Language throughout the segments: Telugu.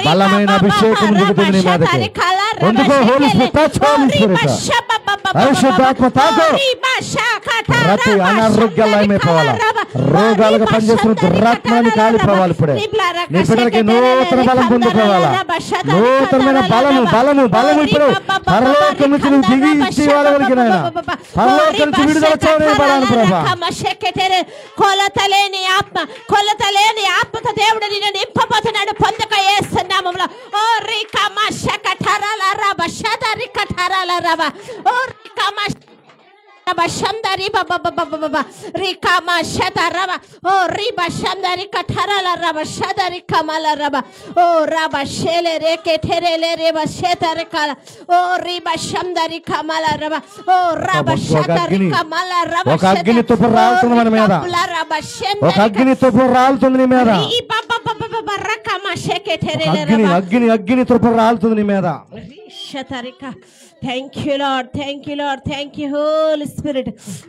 బలమైన అభిషేకం దిగుతుంది నీ మీదకి. అందుకో holy spirit touch, holy spirit పరిశుద్ధాత్మ తాకు. ప్రతి అనారోగ్యాలు అయిపోవాలా, రోగాలకు పనిచేస్తున్న దురాత్మాన్ని కాలిపోవాలి. ఇప్పుడే నీ బిడ్డలకి నూతన బలం పొందుకోవాలా, నూతనమైన బలము బలము బలము ఇప్పుడు పరలోకం నుంచి నువ్వు దిగి ఇచ్చి వాళ్ళకి నాయన, పరలోకం నుంచి విడుదల చేయని బలాన్ని ప్రభా. కొలతలేని ఆత్మ, కొలతలేని ఆత్మతో దేవుడు నిన్ను నింపబోతున్నాడు. పొందక యేసునామములో. ఓ రికమా షకఠరాల రబ షదరి కఠరాల రబ ఓ రికమా Bashandari Baba Baba Rikama Shataraba Oh Riba Shandari Katarala Raba Shadari Kamala Raba Oh Raba Shele Reke Terele Reba Shetarikala Oh Riba Shandari Kamala Raba Oh Raba Shatari Kamala Raba ఒక అగ్ని తుఫ రాలుతుంది మన మీద, ఒక అగ్ని తుఫ రాలుతుంది నీ మీద, అగ్ని అగ్ని అగ్ని తుఫ రాలుతుంది నీ మీద. Shatarika. Thank you, Lord. Thank you, Lord. Thank you, Holy Spirit.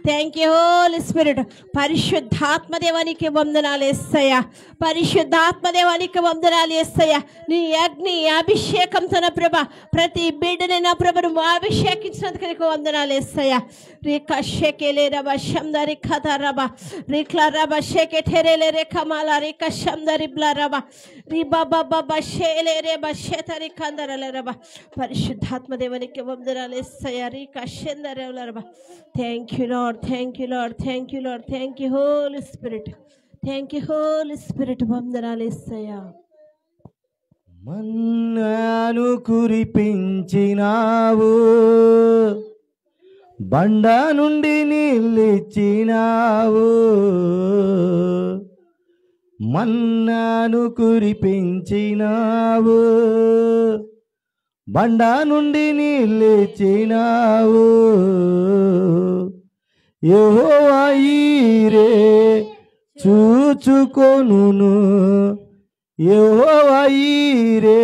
Thank you, Holy Spirit. పరిశుద్ధాత్మ దేవానికి వందనాలు యేసయ్యా. పరిశుద్ధాత్మ దేవానికి వందనాలు యేసయ్యా. నీ అగ్ని అభిషేకంతో నా ప్రభా ప్రతి బిడ్డని నా ప్రభను అభిషేకించినందుకు నీకు వందనాలు యేసయ్యా. రికా షెకెలే రబా షందరి ఖతా రబా రిక్లా రబా షెకె ఠెరెలే రేఖమాలా రికా షందరి బ్లా రబా రిబా బాబా షేలే రేబా షేతరి కందరలే రబా. పరిశుద్ధాత్మ దేవానికి వందనాలు యేసయ్యా. Rica షందరి రబా. Thank you, Lord. Thank you, Lord. Thank you, Lord. Thank you, Holy Spirit. Thank you, Holy Spirit. వందనాలు యేసయ్యా. మన్నాను కురిపించినావు, బండ నుండి నీళ్ళిచ్చినావు. మన్నాను కురిపించినావు, బండ నుండి నీళ్ళిచ్చినావు. యెహోవా ఈరే చూచుకొనును, యెహోవా ఈరే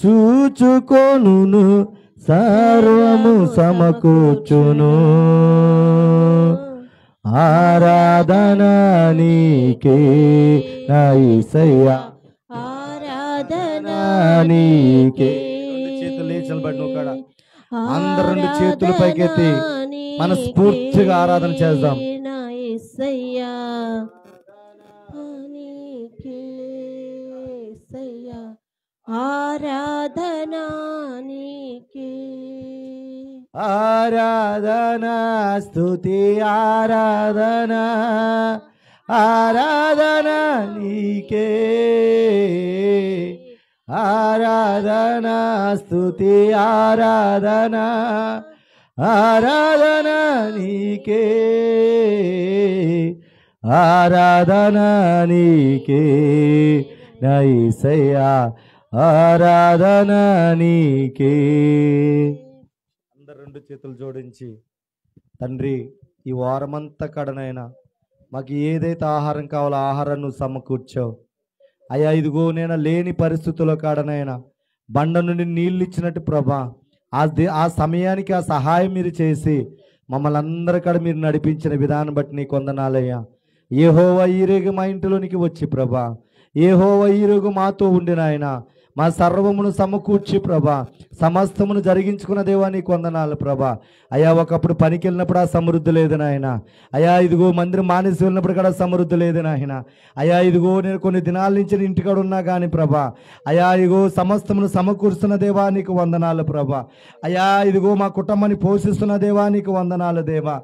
చూచుకొనును, సర్వము సమకూర్చును. ఆరాధన నీకే నా యేసయ్యా, ఆరాధన నీకే. చేతులు లేచలు బట్టి నువ్వు కాడ అందరు రెండు చేతులు పైకెత్తి మనస్ఫూర్తిగా ఆరాధన చేద్దాం. ఆరాధన నీకే, ఆరాధన స్తుతి ఆరాధన, ఆరాధన నీకే, ఆరాధన స్తుతి ఆరాధన, ఆరాధన నీకే, ఆరాధన నీకే నా యేసయ్యా, ఆరాధన నీకే. అందరు రెండు చేతులు జోడించి, తండ్రి ఈ వారమంతా కడనైనా మాకు ఏదైతే ఆహారం కావాలో ఆహారం నువ్వు సమకూర్చావు అయ్యా. ఇదిగో నేను లేని పరిస్థితుల్లో కాడనైనా బండ నుండి నీళ్ళు ఇచ్చినట్టు ప్రభా ఆ సమయానికి ఆ సహాయం మీరు చేసి మమ్మల్ని అందరి కాడ మీరు నడిపించిన విధానం బట్టి నీకు వందనాలయ్యా. యెహోవా ఈరోజు మా ఇంటిలోనికి వచ్చి ప్రభా, యెహోవా ఈరోజు మాతో ఉండిన ఆయన మా సర్వమును సమకూర్చి ప్రభా సమస్తమును జరిగించుకున్న దేవా నీకు వందనాలు ప్రభా. అయ్యా ఒకప్పుడు పనికి వెళ్ళినప్పుడు ఆ సమృద్ధి లేదు నాయన. అయ్యా ఇదిగో మందిరం మానేసి వెళ్ళినప్పుడు కూడా సమృద్ధి లేదు నాయన. అయ్యా ఇదిగో నేను కొన్ని దినాల నుంచి ఇంటికాడ ఉన్నా కానీ ప్రభా అయ్యా ఇదిగో సమస్తమును సమకూరుస్తున్న దేవా నీకు వందనాలు ప్రభా. అయ్యా ఇదిగో మా కుటుంబాన్ని పోషిస్తున్న దేవా నీకు వందనాలు దేవా.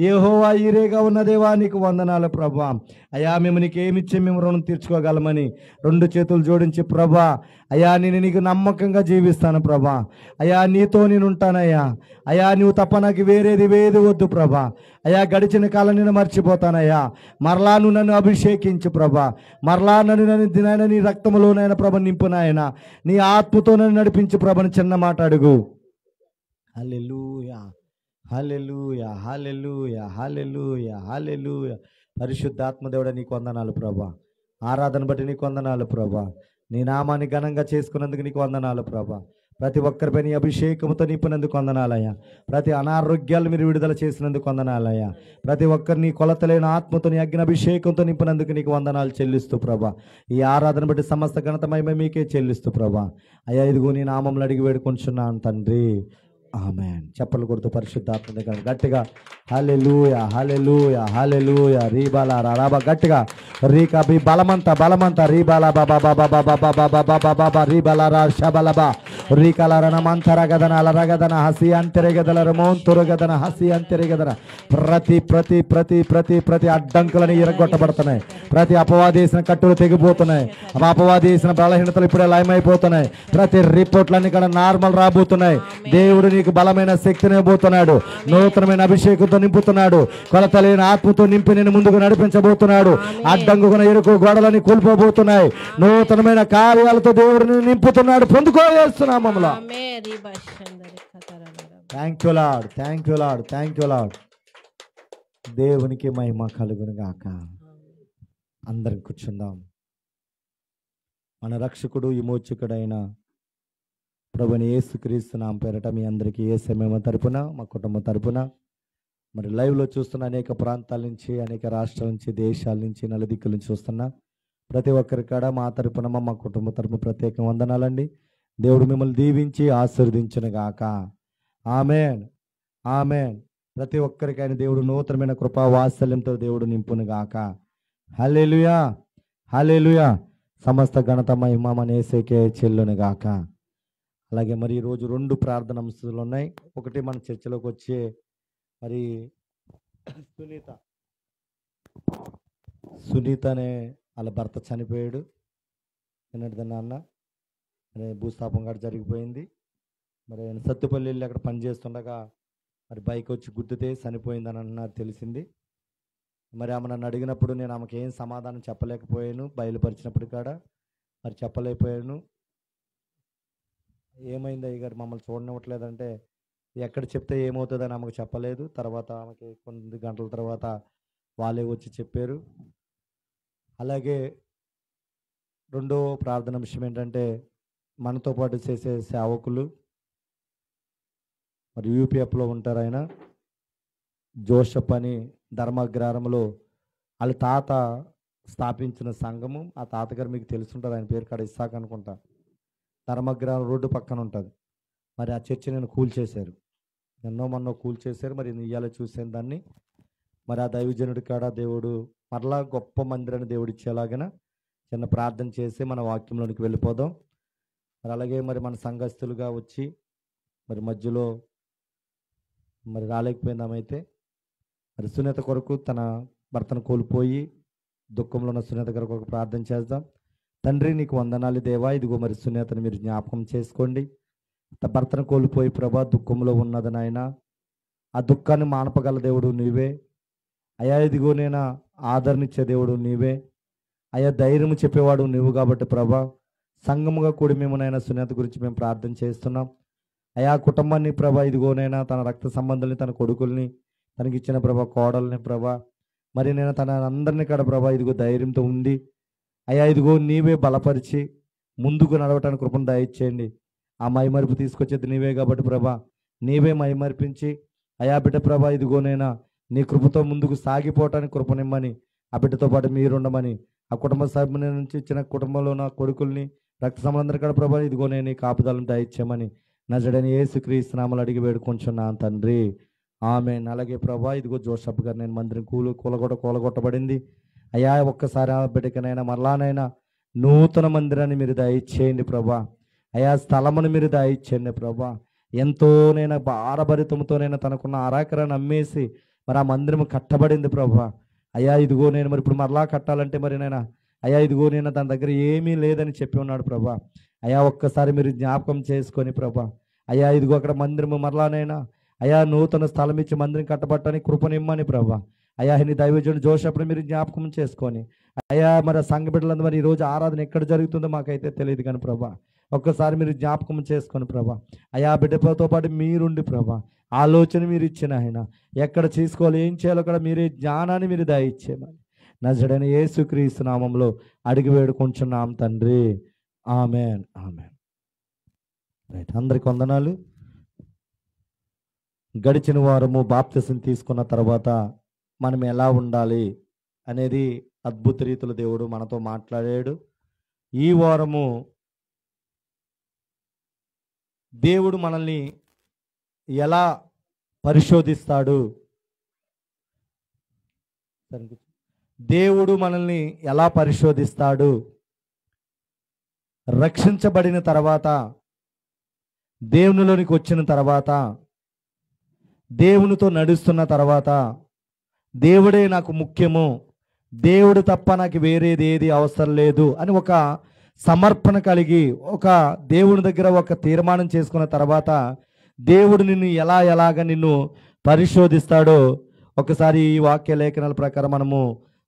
యెహోవా ఈరేగా ఉన్న దేవా నీకు వందనాలు ప్రభా. అయ్యా మేము నీకేమిచ్చి మేము రుణం తీర్చుకోగలమని రెండు చేతులు జోడించి ప్రభా అయ్యా నేను నీకు నమ్మకంగా జీవిస్తాను ప్రభా. అయ్యా నీతో నేను ఉంటానయ్యా. అయ్యా నువ్వు తప్ప నాకు వేరేది వద్దు ప్రభా. అయ్యా గడిచిన కాలం నేను మర్చిపోతానయ్యా. మరలా నువ్వు నన్ను అభిషేకించు ప్రభా. మరలా నన్ను దినైనా నీ రక్తంలోనైనా ప్రభ నింపునాయన, నీ ఆత్మతో నన్ను నడిపించు ప్రభని చిన్న మాట అడుగు. హల్లెలూయా హల్లెలూయా హల్లెలూయా హల్లెలూయా హల్లెలూయా. పరిశుద్ధాత్మదేవుడా నీకు వందనాలు ప్రభా. ఆరాధన బట్టి నీకు వందనాలు ప్రభా. నీ నామాన్ని ఘనంగా చేసుకున్నందుకు నీకు వందనాలు ప్రభా. ప్రతి ఒక్కరిపై నీ అభిషేకంతో నింపినందుకు వందనాలయ్యా. ప్రతి అనారోగ్యాలు మీరు విడుదల చేసినందుకు వందనాలయ్యా. ప్రతి ఒక్కరిని కొలతలేని ఆత్మతో నీ అగ్ని అభిషేకంతో నింపినందుకు నీకు వందనాలు చెల్లిస్తూ ప్రభా. ఈ ఆరాధన బట్టి సమస్త ఘనత మహిమ మీకే చెల్లిస్తూ ప్రభా. అయ్యా ఇదిగో నీ నామములో అడిగి వేడుకొంచున్నాను తండ్రి, ఆమేన్. చప్పలు కొడుతూ పరిశుద్ధాత్మ దగ్గర గట్టిగా హల్లెలూయా హల్లెలూయా హల్లెలూయా రీబాలా రాబా గట్టిగా రీకా బి బలమంతా రీబాలా బాబా బాబా బాబా బాబా బాబా బాబా రీబాలా రా షబలబా రీకాల రణమంతర గదన అలరగదన హసి అంతెరగదల రమోంతురగదన హసి అంతెరగదన ప్రతి ప్రతి ప్రతి ప్రతి ప్రతి అడ్డంకులని ఇరగొట్టబడుతున్నాయి. ప్రతి అపవాదేసిన కట్టులు తెగిపోతున్నాయి. అపవాదేసిన బలహీనతలు ఇప్పుడే లయమైపోతున్నాయి. ప్రతి రిపోర్ట్లన్నీ కూడా నార్మల్ రాబోతున్నాయి. దేవుడు నీకు బలమైన శక్తిని ఇవ్వబోతున్నాడు. నూతనమైన అభిషేకంతో నింపుతున్నాడు. కొలతలేని ఆత్మతో నింపి నేను ముందుకు నడిపించబోతున్నాడు. అడ్డంకున ఎరుకు గోడలని కూలిపోబోతున్నాయి. నూతనమైన కార్యాలతో దేవుడిని నింపుతున్నాడు. పొందుకోవేస్తున్నామములా. Thank you lord, thank you lord, thank you lord. దేవునికి మహిమ కలుగును గాక. అందరం కూర్చుందాం. మన రక్షకుడు విమోచకుడైన ప్రభుని యేసుక్రీస్తు నామమున పేరట మీ అందరికీ యేసమేమ తరపున మా కుటుంబం తరపున మరి లైవ్లో చూస్తున్న అనేక ప్రాంతాల నుంచి, అనేక రాష్ట్రాల నుంచి, దేశాల నుంచి, నలుదిక్కుల నుంచి చూస్తున్న ప్రతి ఒక్కరి కాడ మా తరపున మా కుటుంబ తరపున ప్రత్యేక వందనాలండి. దేవుడు మిమ్మల్ని దీవించి ఆశీర్వదించును గాక. ఆమేన్, ఆమేన్. ప్రతి ఒక్కరికైనా దేవుడు నూతనమైన కృపా వాత్సల్యంతో దేవుడు నింపును గాక. హల్లెలూయా హల్లెలూయా. సమస్త ఘనత మహిమ మన యేసుకే చెల్లును గాక. అలాగే మరి ఈరోజు 2 ప్రార్థన అంశాలు ఉన్నాయి. ఒకటి మన చర్చలోకి వచ్చే మరి సునీత అనే వాళ్ళ భర్త చనిపోయాడు. నిన్నటిది నాన్న మరి భూస్థాపం కూడా జరిగిపోయింది. మరి ఆయన సత్తుపల్లి వెళ్ళి అక్కడ పనిచేస్తుండగా మరి బైక్ వచ్చి గుద్దితే చనిపోయిందని అన్నారు తెలిసింది. మరి ఆమె నన్ను అడిగినప్పుడు నేను ఆమెకి ఏం సమాధానం చెప్పలేకపోయాను. బయలుపరిచినప్పుడు కూడా మరి చెప్పలేకపోయాను. ఏమైంది అయ్యగారు మమ్మల్ని చూడనివ్వట్లేదంటే ఎక్కడ చెప్తే ఏమవుతుందని ఆమెకు చెప్పలేదు. తర్వాత ఆమెకి కొన్ని గంటల తర్వాత వాళ్ళే వచ్చి చెప్పారు. అలాగే రెండో ప్రార్థన విషయం ఏంటంటే మనతో పాటు చేసే సేవకులు మరి యూపీఎఫ్లో ఉంటారు. ఆయన జోషప్ అని ధర్మగ్రామంలో వాళ్ళ తాత స్థాపించిన సంఘము. ఆ తాతగారు మీకు తెలుసుంటారు, ఆయన పేరు కాడ ఇస్సాక్ అనుకుంటా. ధర్మగ్రామం రోడ్డు పక్కన ఉంటుంది. మరి ఆ చర్చి నేను కూల్చేశారు, మొన్నో కూల్చేశారు. మరి ఇవాళ చూసాను దాన్ని. మరి ఆ దైవజనుడి కాడ దేవుడు మరలా గొప్ప మందిరాన్ని దేవుడు ఇచ్చేలాగా చిన్న ప్రార్థన చేసి మన వాక్యంలోనికి వెళ్ళిపోదాం. మరి అలాగే మరి మన సంఘస్థులుగా వచ్చి మరి మధ్యలో మరి రాలేకపోయిందామైతే మరి సునీత కొరకు తన భర్తను కోల్పోయి దుఃఖంలో ఉన్న సునీత కొరకు ప్రార్థన చేద్దాం. తండ్రి నీకు వందనాలు దేవా. ఇదిగో మరి సునీతను మీరు జ్ఞాపకం చేసుకోండి. భర్తను కోల్పోయి ప్రభా దుఃఖంలో ఉన్నది నాయన. ఆ దుఃఖాన్ని మానపగల దేవుడు నీవే అయా. ఇదిగో నేను ఆదరణిచ్చే దేవుడు నీవే అయా. ధైర్యం చెప్పేవాడు నువ్వు కాబట్టి ప్రభా సంఘముగా కూడి మేము నైనా సునీత గురించి మేము ప్రార్థన చేస్తున్నాం అయా. కుటుంబాన్ని ప్రభా ఇదిగోనైనా తన రక్త సంబంధాలని, తన కొడుకుల్ని, తనకిచ్చిన ప్రభా కోడల్ని ప్రభా మరి నేను తన అందరినీ కాడ ప్రభా ఇదిగో ధైర్యంతో ఉంది అయ్యా. ఇదిగో నీవే బలపరిచి ముందుకు నడవటానికి కృపను దయచేయండి. ఆ మైమరుపు తీసుకొచ్చేది నీవే కాబట్టి ప్రభా నీవే మైమర్పించి అయా బిడ్డ ప్రభా ఇదిగోనైనా నీ కృపతో ముందుకు సాగిపోవటానికి కృపనిమ్మని, ఆ బిడ్డతో పాటు మీరుండమని, ఆ కుటుంబ సభ్యుల నుంచి ఇచ్చిన కుటుంబంలో ఉన్న కొడుకుల్ని రక్త సంబంధాలు కూడా ప్రభా ఇదిగోనే నీ కాపుదలను దయచేయమని నజరేయుడైన యేసుక్రీస్తు నామములో అడిగి వేడుకొంచున్నాను తండ్రి, ఆమేన్. అలాగే ప్రభా ఇదిగో జోసఫ్ గారు నేను మందిరం కూలగొట్టబడింది అయ్యా. ఒక్కసారి ఆ బిడ్డకనైనా మరలానైనా నూతన మందిరాన్ని మీరు దయచేయండి ప్రభా అయా. స్థలమును మీరు దయచేయండి ప్రభా. ఎంతోనైనా భారభరితంతోనైనా తనకున్న అరాకరాన్ని అమ్మేసి మరి ఆ మందిరం కట్టబడింది ప్రభా అయ్యా. ఇదిగో నేను మరి ఇప్పుడు మరలా కట్టాలంటే మరి నైనా అయ్యా ఇదిగో నేను తన దగ్గర ఏమీ లేదని చెప్పి ఉన్నాడు ప్రభా అయ్యా. ఒక్కసారి మీరు జ్ఞాపకం చేసుకొని ప్రభా అయ్యా ఇదిగో అక్కడ మందిరము మరలానైనా అయ్యా నూతన స్థలం ఇచ్చి మందిరం కట్టబట్టడానికి కృపనిమ్మని ప్రభా అయ్యా. నీ దైవజనుడు జోసఫ్ని మీరు జ్ఞాపకం చేసుకొని అయ్యా మరి సంఘ బిడ్డలందరూ మరి ఈరోజు ఆరాధన ఎక్కడ జరుగుతుందో మాకైతే తెలియదు కానీ ప్రభా ఒక్కసారి మీరు జ్ఞాపకం చేసుకొని ప్రభా అయ్యా. బిడ్డతో పాటు మీరుండి ప్రభా ఆలోచన మీరు ఇచ్చిన ఆయన ఎక్కడ చేసుకోవాలి ఏం చేయాలో కూడా మీరే జ్ఞానాన్ని మీరు దయచేయమని నజరేయుడైన యేసుక్రీస్తు నామములో అడిగి వేడుకుంటున్నాం తండ్రి, ఆమేన్, ఆమేన్. రైట్, అందరికి వందనాలు. గడిచిన వారము బాప్తిసం తీసుకున్న తర్వాత మనం ఎలా ఉండాలి అనేది అద్భుత రీతిలో దేవుడు మనతో మాట్లాడాడు. ఈ వారము దేవుడు మనల్ని ఎలా పరిశోధిస్తాడు, దేవుడు మనల్ని ఎలా పరిశోధిస్తాడు, రక్షించబడిన తర్వాత, దేవునిలోనికి వచ్చిన తర్వాత, దేవునితో నడుస్తున్న తర్వాత, దేవుడే నాకు ముఖ్యము, దేవుడు తప్ప నాకు వేరేది ఏది అవసరం లేదు అని ఒక సమర్పణ కలిగి ఒక దేవుని దగ్గర ఒక తీర్మానం చేసుకున్న తర్వాత దేవుడు నిన్ను ఎలాగ నిన్ను పరిశోధిస్తాడో ఒకసారి ఈ వాక్య లేఖనాల ప్రకారం మనము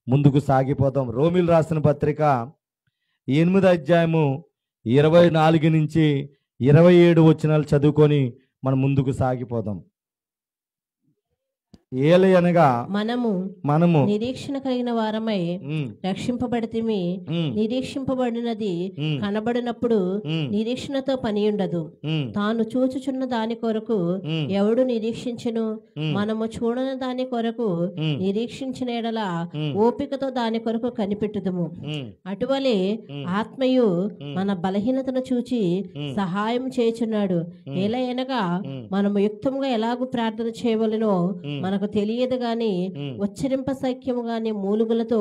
ముందుకు సాగిపోతాం. రోమిలు రాసిన పత్రిక 8వ అధ్యాయము 24 నుంచి 27 వచనాలు చదువుకొని మనం ముందుకు సాగిపోదాం. ఏలయనగా మనము నిరీక్షణ కలిగిన వారమై రక్షింపబడితిమి. నిరీక్షింపబడినది కనబడినప్పుడు నిరీక్షణతో పని ఉండదు. తాను చూచుచున్న దాని కొరకు ఎవడు నిరీక్షించును? మనము చూడని దాని కొరకు నిరీక్షించిన ఎడల ఓపికతో దాని కొరకు కనిపెట్టుదుము. అటువలే ఆత్మయు మన బలహీనతను చూచి సహాయం చేయుచున్నాడు. ఏలయనగా మనము యుక్తముగా ఎలాగూ ప్రార్థన చేయవలెనో మనకు తెలియదు గాని ఉచ్చరింప సఖ్యము గాని మూలుగులతో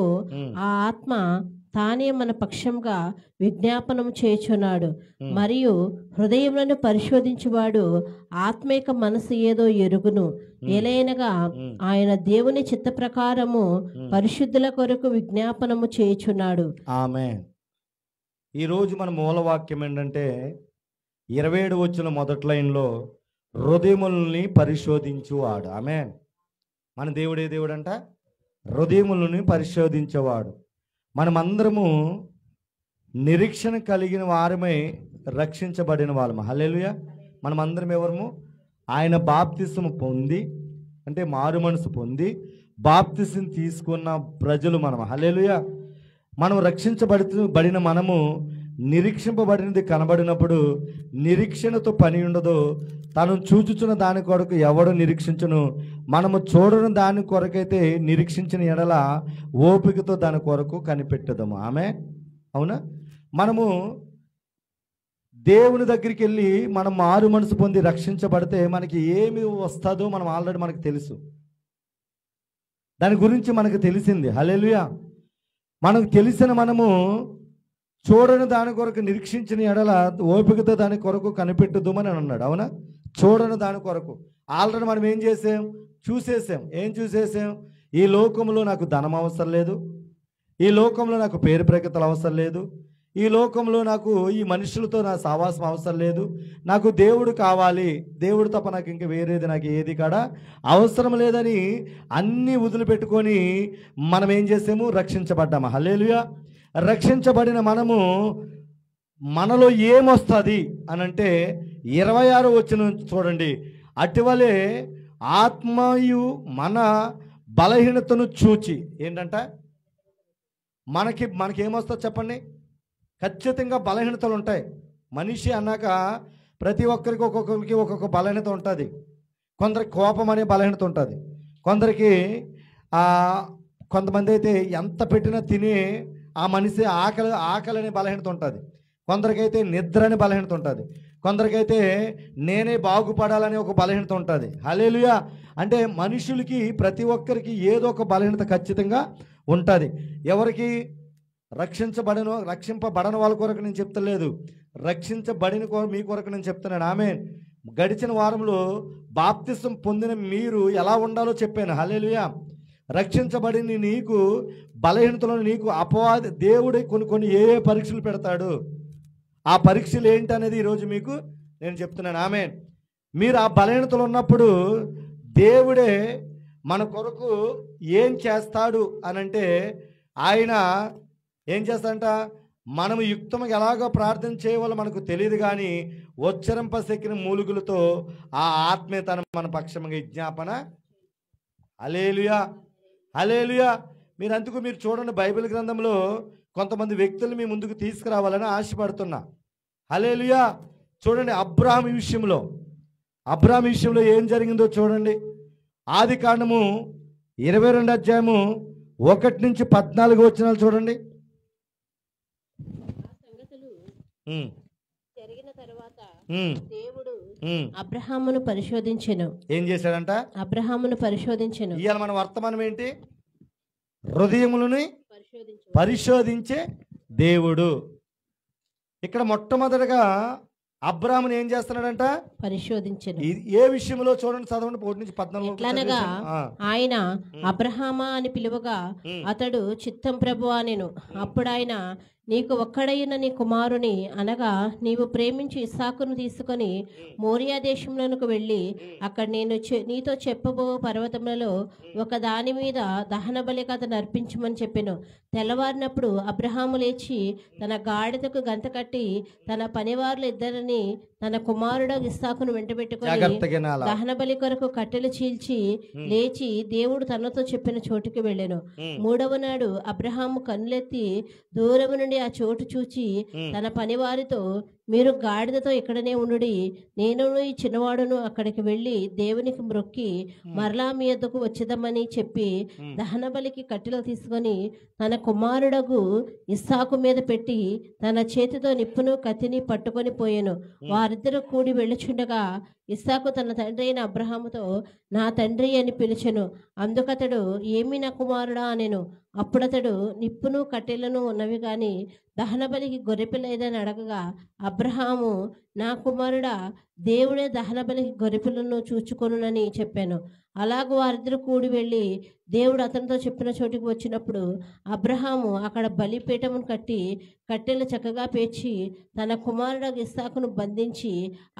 ఆ ఆత్మ తానే మన పక్షంగా విజ్ఞాపనం చేయుచున్నాడు. మరియు హృదయములను పరిశోధించువాడు ఆత్మీక మనసు ఏదో ఎరుగును. ఎలైనగా ఆయన దేవుని చిత్త ప్రకారము పరిశుద్ధుల కొరకు విజ్ఞాపనము చేయుచున్నాడు. ఆమేన్. ఈరోజు మన మూలవాక్యం ఏంటంటే 27 వచనం మొదటి లైన్లో హృదయములని పరిశోధించువాడు. ఆమేన్. మన దేవుడే దేవుడు అంట, హృదయములను పరిశోధించేవాడు. మనమందరము నిరీక్షణ కలిగిన వారమై రక్షించబడిన వాళ్ళము. హల్లెలూయా. మనమందరం ఎవరము? ఆయన బాప్తిస్మ పొంది అంటే మారు మనసు పొంది బాప్తిస్మ తీసుకున్న ప్రజలు మనం. హల్లెలూయా. మనం రక్షించబడిన మనము నిరీక్షింపబడినది కనబడినప్పుడు నిరీక్షణతో పని ఉండదు. తను చూచుచున్న దాని కొరకు ఎవడు నిరీక్షించును? మనము చూడని దాని కొరకైతే నిరీక్షించిన ఎడల ఓపికతో దాని కొరకు కనిపెట్టదము. ఆమె అవునా? మనము దేవుని దగ్గరికి వెళ్ళి మనం మారు మనసు పొంది రక్షించబడితే మనకి ఏమి వస్తుందో మనం ఆల్రెడీ మనకు తెలుసు. దాని గురించి మనకు తెలిసింది. హల్లెలూయా. మనకు తెలిసిన మనము చూడని దాని కొరకు నిరీక్షించిన ఎడల ఓపికతో దాని కొరకు కనిపెట్టుదామని అన్నాడు. అవునా? చూడని దాని కొరకు ఆల్రెడీ మనం ఏం చేసాం? చూసేసాం. ఏం చూసేసాం? ఈ లోకంలో నాకు ధనం అవసరం లేదు, ఈ లోకంలో నాకు పేరు ప్రఖ్యాతలు అవసరం లేదు, ఈ లోకంలో నాకు ఈ మనుషులతో నా సావాసం అవసరం లేదు, నాకు దేవుడు కావాలి, దేవుడు తప్ప నాకు ఇంక వేరేది నాకు ఏది కాడా అవసరం లేదని అన్నీ వదిలిపెట్టుకొని మనం ఏం చేసాము? రక్షించబడ్డాము. హల్లెలూయా. రక్షించబడిన మనము మనలో ఏమొస్తుంది అనంటే 26 వచనం చూడండి. అటువలే ఆత్మయు మన బలహీనతను చూచి ఏంటంట మనకేమొస్తుంది చెప్పండి? ఖచ్చితంగా బలహీనతలు ఉంటాయి. మనిషి అన్నాక ప్రతి ఒక్కరికి ఒక్కొక్క బలహీనత ఉంటుంది. కొందరికి కోపం అనే బలహీనత ఉంటుంది, కొందరికి కొంతమంది అయితే ఎంత పెట్టినా తిని ఆ మనిషి ఆకలి అనే బలహీనత ఉంటుంది, కొందరికైతే నిద్ర అనే బలహీనత ఉంటుంది, కొందరికైతే నేనే బాగుపడాలనే ఒక బలహీనత ఉంటుంది. హల్లెలూయా. అంటే మనుషులకి ప్రతి ఒక్కరికి ఏదో ఒక బలహీనత ఖచ్చితంగా ఉంటుంది. ఎవరికి? రక్షింపబడని వాళ్ళ కొరకు నేను చెప్తలేదు, రక్షించబడిన మీ కొరకు నేను చెప్తున్నాను. ఆమేన్. గడిచిన వారంలో బాప్తిసం పొందిన మీరు ఎలా ఉండాలో చెప్పాను. హల్లెలూయా. రక్షించబడిన నీకు బలహీనతలను నీకు అపవాది దేవుడే కొన్ని ఏ పరీక్షలు పెడతాడు, ఆ పరీక్షలు ఏంటి అనేది ఈరోజు మీకు నేను చెప్తున్నాను. ఆమేన్. మీరు ఆ బలహీనతలు ఉన్నప్పుడు దేవుడే మన కొరకు ఏం చేస్తాడు అనంటే ఆయన ఏం చేస్తాడంట? మనము యుక్తముగా ఎలాగో ప్రార్థన చేయవాలో మనకు తెలియదు కానీ ఉచ్చరింపశక్కిన మూలుగులతో ఆ ఆత్మీయతను మన పక్షంగా విజ్ఞాపన. హల్లెలూయా. హల్లెలూయా. మీరు చూడండి, బైబిల్ గ్రంథంలో కొంతమంది వ్యక్తులు మీ ముందుకు తీసుకురావాలని ఆశపడుతున్నా. హల్లెలూయా. చూడండి అబ్రహాము విషయంలో ఏం జరిగిందో చూడండి. ఆది కాండము 22 అధ్యాయము 1 నుంచి 14 వచనాలు చూడండి. జరిగిన తర్వాత దేవుడు అబ్రహామును పరిశోధించెను. ఏం చేశాడంట? అబ్రహామును పరిశోధించెను. ఇవాళ మన వర్తమానం ఏంటి? హృదయములను పరిశోధించే దేవుడు. ఇక్కడ మొట్టమొదటిగా అబ్రాహామును ఏం చేస్తున్నాడంట? పరిశోధించెను. ఏ విషయంలో చూడండి, చదవండి 1 నుంచి 14. ఎట్లనగా ఆయన అబ్రహామా అని పిలువగా అతడు చిత్తం ప్రభువా నేను. అప్పుడు ఆయన నీకు ఒక్కడైన నీ కుమారుని అనగా నీవు ప్రేమించి ఇస్సాకును తీసుకొని మోరియా దేశంలోనికి వెళ్ళి అక్కడ నేను నీతో చెప్పబో పర్వతములలో ఒక దాని మీద దహన బలిగా అతను అర్పించమని చెప్పాను. తెల్లవారినప్పుడు అబ్రహాము లేచి తన గాడిదకు గంత కట్టి తన పనివారులు ఇద్దరిని తన కుమారుడు ఇస్సాకును వెంటబెట్టుకొని దహన బలి కొరకు కట్టెలు చీల్చి లేచి దేవుడు తనతో చెప్పిన చోటుకి వెళ్ళాను. 3వ నాడు అబ్రహాము కన్నులెత్తి దూరము నుండి ఆ చోటు చూచి తన పనివారితో మీరు గాడిదతో ఇక్కడనే ఉండుడి, నేను ఈ చిన్నవాడును అక్కడికి వెళ్ళి దేవునికి మ్రొక్కి మరలా మీ యొద్దకు వచ్చేదమని చెప్పి దహన బలికి కట్టెలు తీసుకొని తన కుమారుడగు ఇస్సాకు మీద పెట్టి తన చేతితో నిప్పును కత్తిని పట్టుకొని పోయాను. వారిద్దరూ కూడి వెళ్ళుచుండగా ఇస్సాకు తన తండ్రి అయిన అబ్రహాముతో నా తండ్రి అని పిలిచెను. అందుకతడు ఏమి నా కుమారుడా అనెను. అప్పుడతడు నిప్పును కట్టెలను ఉన్నవి గాని దహన బలికి గొర్రెపిల్ల ఏదని అడగగా అబ్రహాము నా కుమారుడా దేవుడే దహన బలికి గొర్రెపిల్లను చూచుకొనునని చెప్పాను. అలాగూ వారిద్దరు కూడి వెళ్ళి దేవుడు అతనితో చెప్పిన చోటికి వచ్చినప్పుడు అబ్రహాము అక్కడ బలిపీఠమును కట్టి కట్టెలు చక్కగా పేర్చి తన కుమారుడు ఇస్సాకును బంధించి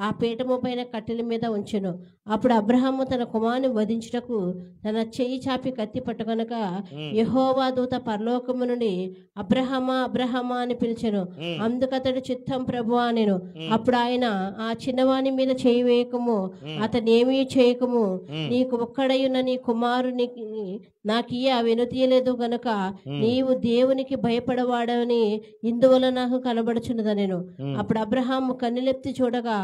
ఆ పీఠము పైన కట్టెల మీద ఉంచెను. అప్పుడు అబ్రహాము తన కుమారుని వధించుటకు తన చెయ్యి చాపి కత్తి పట్టుకొనక యెహోవా దూత పరలోకము నుండి అబ్రహమా అబ్రహమా అని పిలిచెను. అందుకతడు చిత్తం ప్రభువా అనెను. అప్పుడు ఆయన ఆ చిన్నవాని మీద చేయి వేయకము, అతను ఏమీ చేయకము, నీకు ఒక్కడైన నీ కుమారునికి నాకియ వెనుతీయలేదు గనుక నీవు దేవునికి భయపడవాడని ఇందువల్ల నాకు కనబడుచున్నదనెను. అప్పుడు అబ్రహాము కన్నులెత్తి చూడగా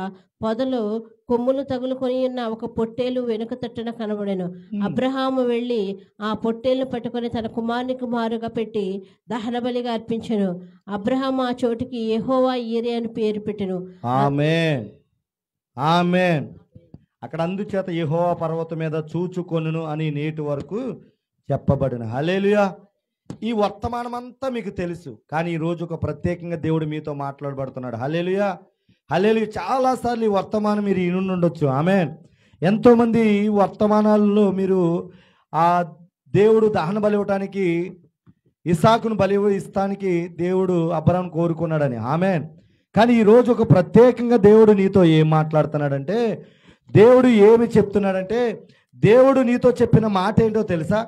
పొదలో కొమ్ములు తగులుకొని ఉన్న ఒక పొట్టేలు వెనుక తట్టున కనబడెను. అబ్రహాము వెళ్ళి ఆ పొట్టేలును పట్టుకొని తన కుమారునికి మారుగా పెట్టి దహన బలిగా అర్పించెను. అబ్రహాము ఆ చోటికి యెహోవా ఈరే అని పేరు పెట్టెను. ఆమేన్, ఆమేన్. అక్కడ అందుచేత యెహోవా పర్వతం మీద చూచుకొనును అని నేటి వరకు చెప్పబడిన. హల్లెలూయా. ఈ వర్తమానం అంతా మీకు తెలుసు, కానీ ఈరోజు ఒక ప్రత్యేకంగా దేవుడు మీతో మాట్లాడబడుతున్నాడు. హల్లెలూయా, హల్లెలూయా. చాలాసార్లు ఈ వర్తమానం మీరు వినుండొచ్చు. ఆమేన్. ఎంతోమంది ఈ వర్తమానాల్లో మీరు ఆ దేవుడు దహన బలి ఇవ్వటానికి ఇస్సాకును బలి ఇస్తానికి దేవుడు అబ్రహామును కోరుకున్నాడని. ఆమేన్. కానీ ఈరోజు ఒక ప్రత్యేకంగా దేవుడు నీతో ఏం మాట్లాడుతున్నాడంటే, దేవుడు ఏమి చెప్తున్నాడంటే, దేవుడు నీతో చెప్పిన మాట ఏంటో తెలుసా?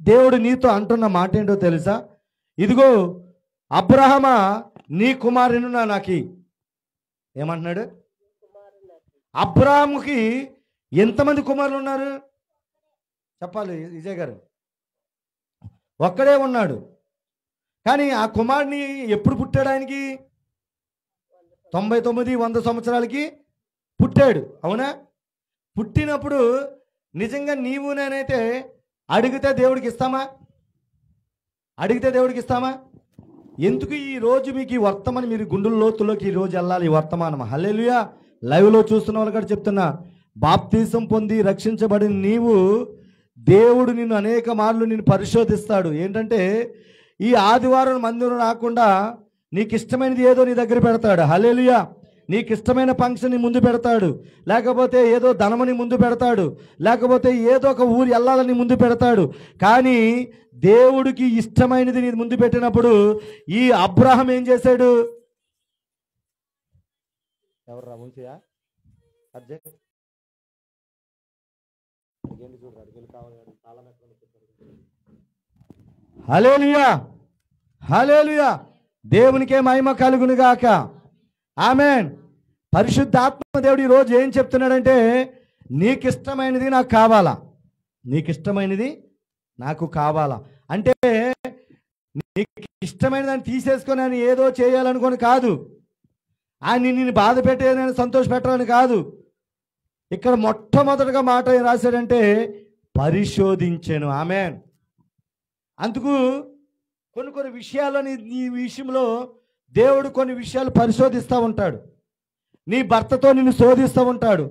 దేవుడు నీతో అంటున్న మాట ఏంటో తెలుసా? ఇదిగో అబ్రహమా నీ కుమారుని నాకి. ఏమంటున్నాడు? అబ్రహాముకి ఎంతమంది కుమారులు ఉన్నారు చెప్పాలి విజయ్ గారు? ఒక్కడే ఉన్నాడు. కానీ ఆ కుమారుని ఎప్పుడు పుట్టాడు? ఆయనకి 99-100 సంవత్సరాలకి పుట్టాడు. అవునా? పుట్టినప్పుడు నిజంగా నీవు నేనైతే అడిగితే దేవుడికి ఇస్తామా? అడిగితే దేవుడికి ఇస్తామా? ఎందుకు ఈరోజు మీకు ఈ వర్తమానం మీరు గుండెల లోతుల్లోకి ఈరోజు వెళ్ళాలి. ఈ వర్తమానం హల్లెలూయా. లైవ్లో చూస్తున్న వాళ్ళు కూడా చెప్తున్నా, బాప్తీసం పొంది రక్షించబడిన నీవు దేవుడు నిన్ను అనేక మార్లు నిన్ను పరిశోధిస్తాడు. ఏంటంటే ఈ ఆదివారం మందిరం రాకుండా నీకు ఇష్టమైనది ఏదో నీ దగ్గర పెడతాడు. హల్లెలూయా. నీకు ఇష్టమైన ఫంక్షన్ నీ ముందు పెడతాడు, లేకపోతే ఏదో ధనముని ముందు పెడతాడు, లేకపోతే ఏదో ఒక ఊరు వెళ్ళాలని ముందు పెడతాడు. కానీ దేవుడికి ఇష్టమైనది నీ ముందు పెట్టినప్పుడు ఈ అబ్రహాం ఏం చేశాడు? ఎవర్రా ముంచియా? హల్లెలూయా, హల్లెలూయా. దేవునికే మహిమ కలుగును గాక. ఆమేన్. పరిశుద్ధాత్మ దేవుడు ఈరోజు ఏం చెప్తున్నాడంటే, నీకు ఇష్టమైనది నాకు కావాలా, నీకు ఇష్టమైనది నాకు కావాలా అంటే నీకు ఇష్టమైన దాన్ని తీసేసుకొని అని ఏదో చేయాలనుకొని కాదు. ఆయన నిన్ను బాధ పెట్టే నేను సంతోష పెట్టాలని కాదు. ఇక్కడ మొట్టమొదటిగా మాట ఏం రాశాడంటే పరిశోధించాను. ఆమేన్. అందుకు కొన్ని విషయాలని ఈ విషయంలో దేవుడు కొన్ని విషయాలు పరిశోధిస్తూ ఉంటాడు. నీ భర్తతో నిన్ను శోధిస్తూ ఉంటాడు,